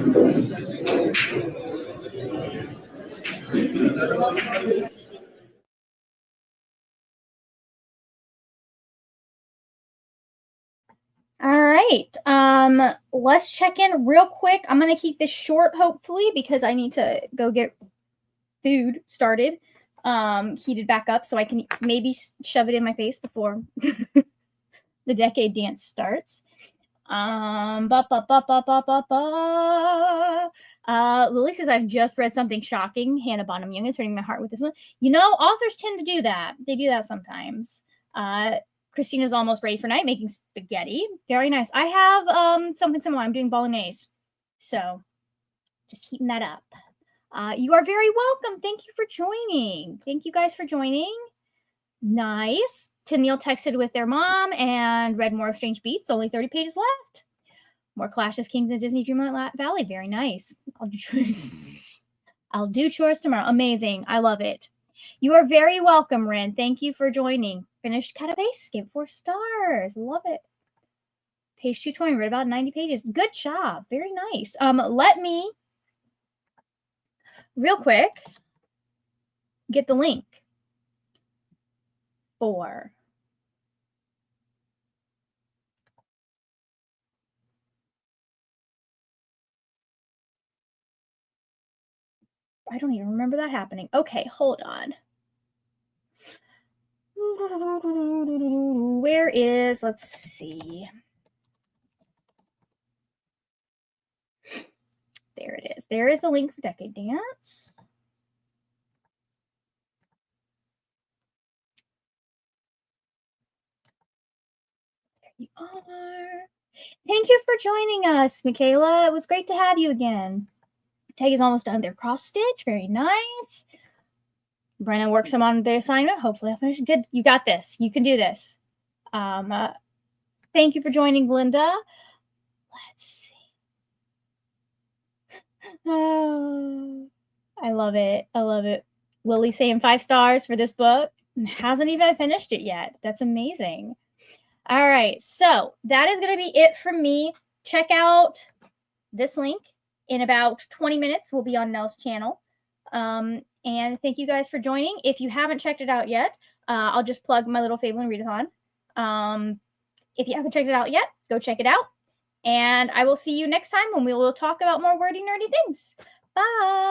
All right. Let's check in real quick. I'm gonna keep this short, hopefully, because I need to go get food started, heated back up, so I can maybe shove it in my face before the decade dance starts. Lily says, I've just read something shocking. Hannah Bonham Young is hurting my heart with this one. You know, authors tend to do that. They do that sometimes. Christina's almost ready for night, making spaghetti. Very nice. I have something similar. I'm doing bolognese. So just heating that up. You are very welcome. Thank you for joining. Thank you guys for joining. Nice. Tennille texted with their mom and read more of Strange Beats. Only 30 pages left. More Clash of Kings and Disney Dreamlight Valley. Very nice. I'll do chores. I'll do chores tomorrow. Amazing. I love it. You are very welcome, Ren. Thank you for joining. Finished Catabasis. Gave 4 stars. Love it. Page 220. Read about 90 pages. Good job. Very nice. Let me real quick get the link for I don't even remember that happening. Okay, hold on. Where is, let's see. There it is. There is the link for Decade Dance. There you are. Thank you for joining us, Michaela. It was great to have you again. Tag is almost done. Their cross stitch. Very nice. Brenna works them on the assignment. Hopefully I'll finish. Good. You got this. You can do this. Thank you for joining, Glinda. Let's see. Oh, I love it. I love it. Lily saying 5 stars for this book. Hasn't even finished it yet. That's amazing. All right. So that is going to be it from me. Check out this link. In about 20 minutes, we'll be on Nell's channel. And thank you guys for joining. If you haven't checked it out yet, I'll just plug my little Fable and Readathon. If you haven't checked it out yet, go check it out. And I will see you next time when we will talk about more wordy, nerdy things. Bye.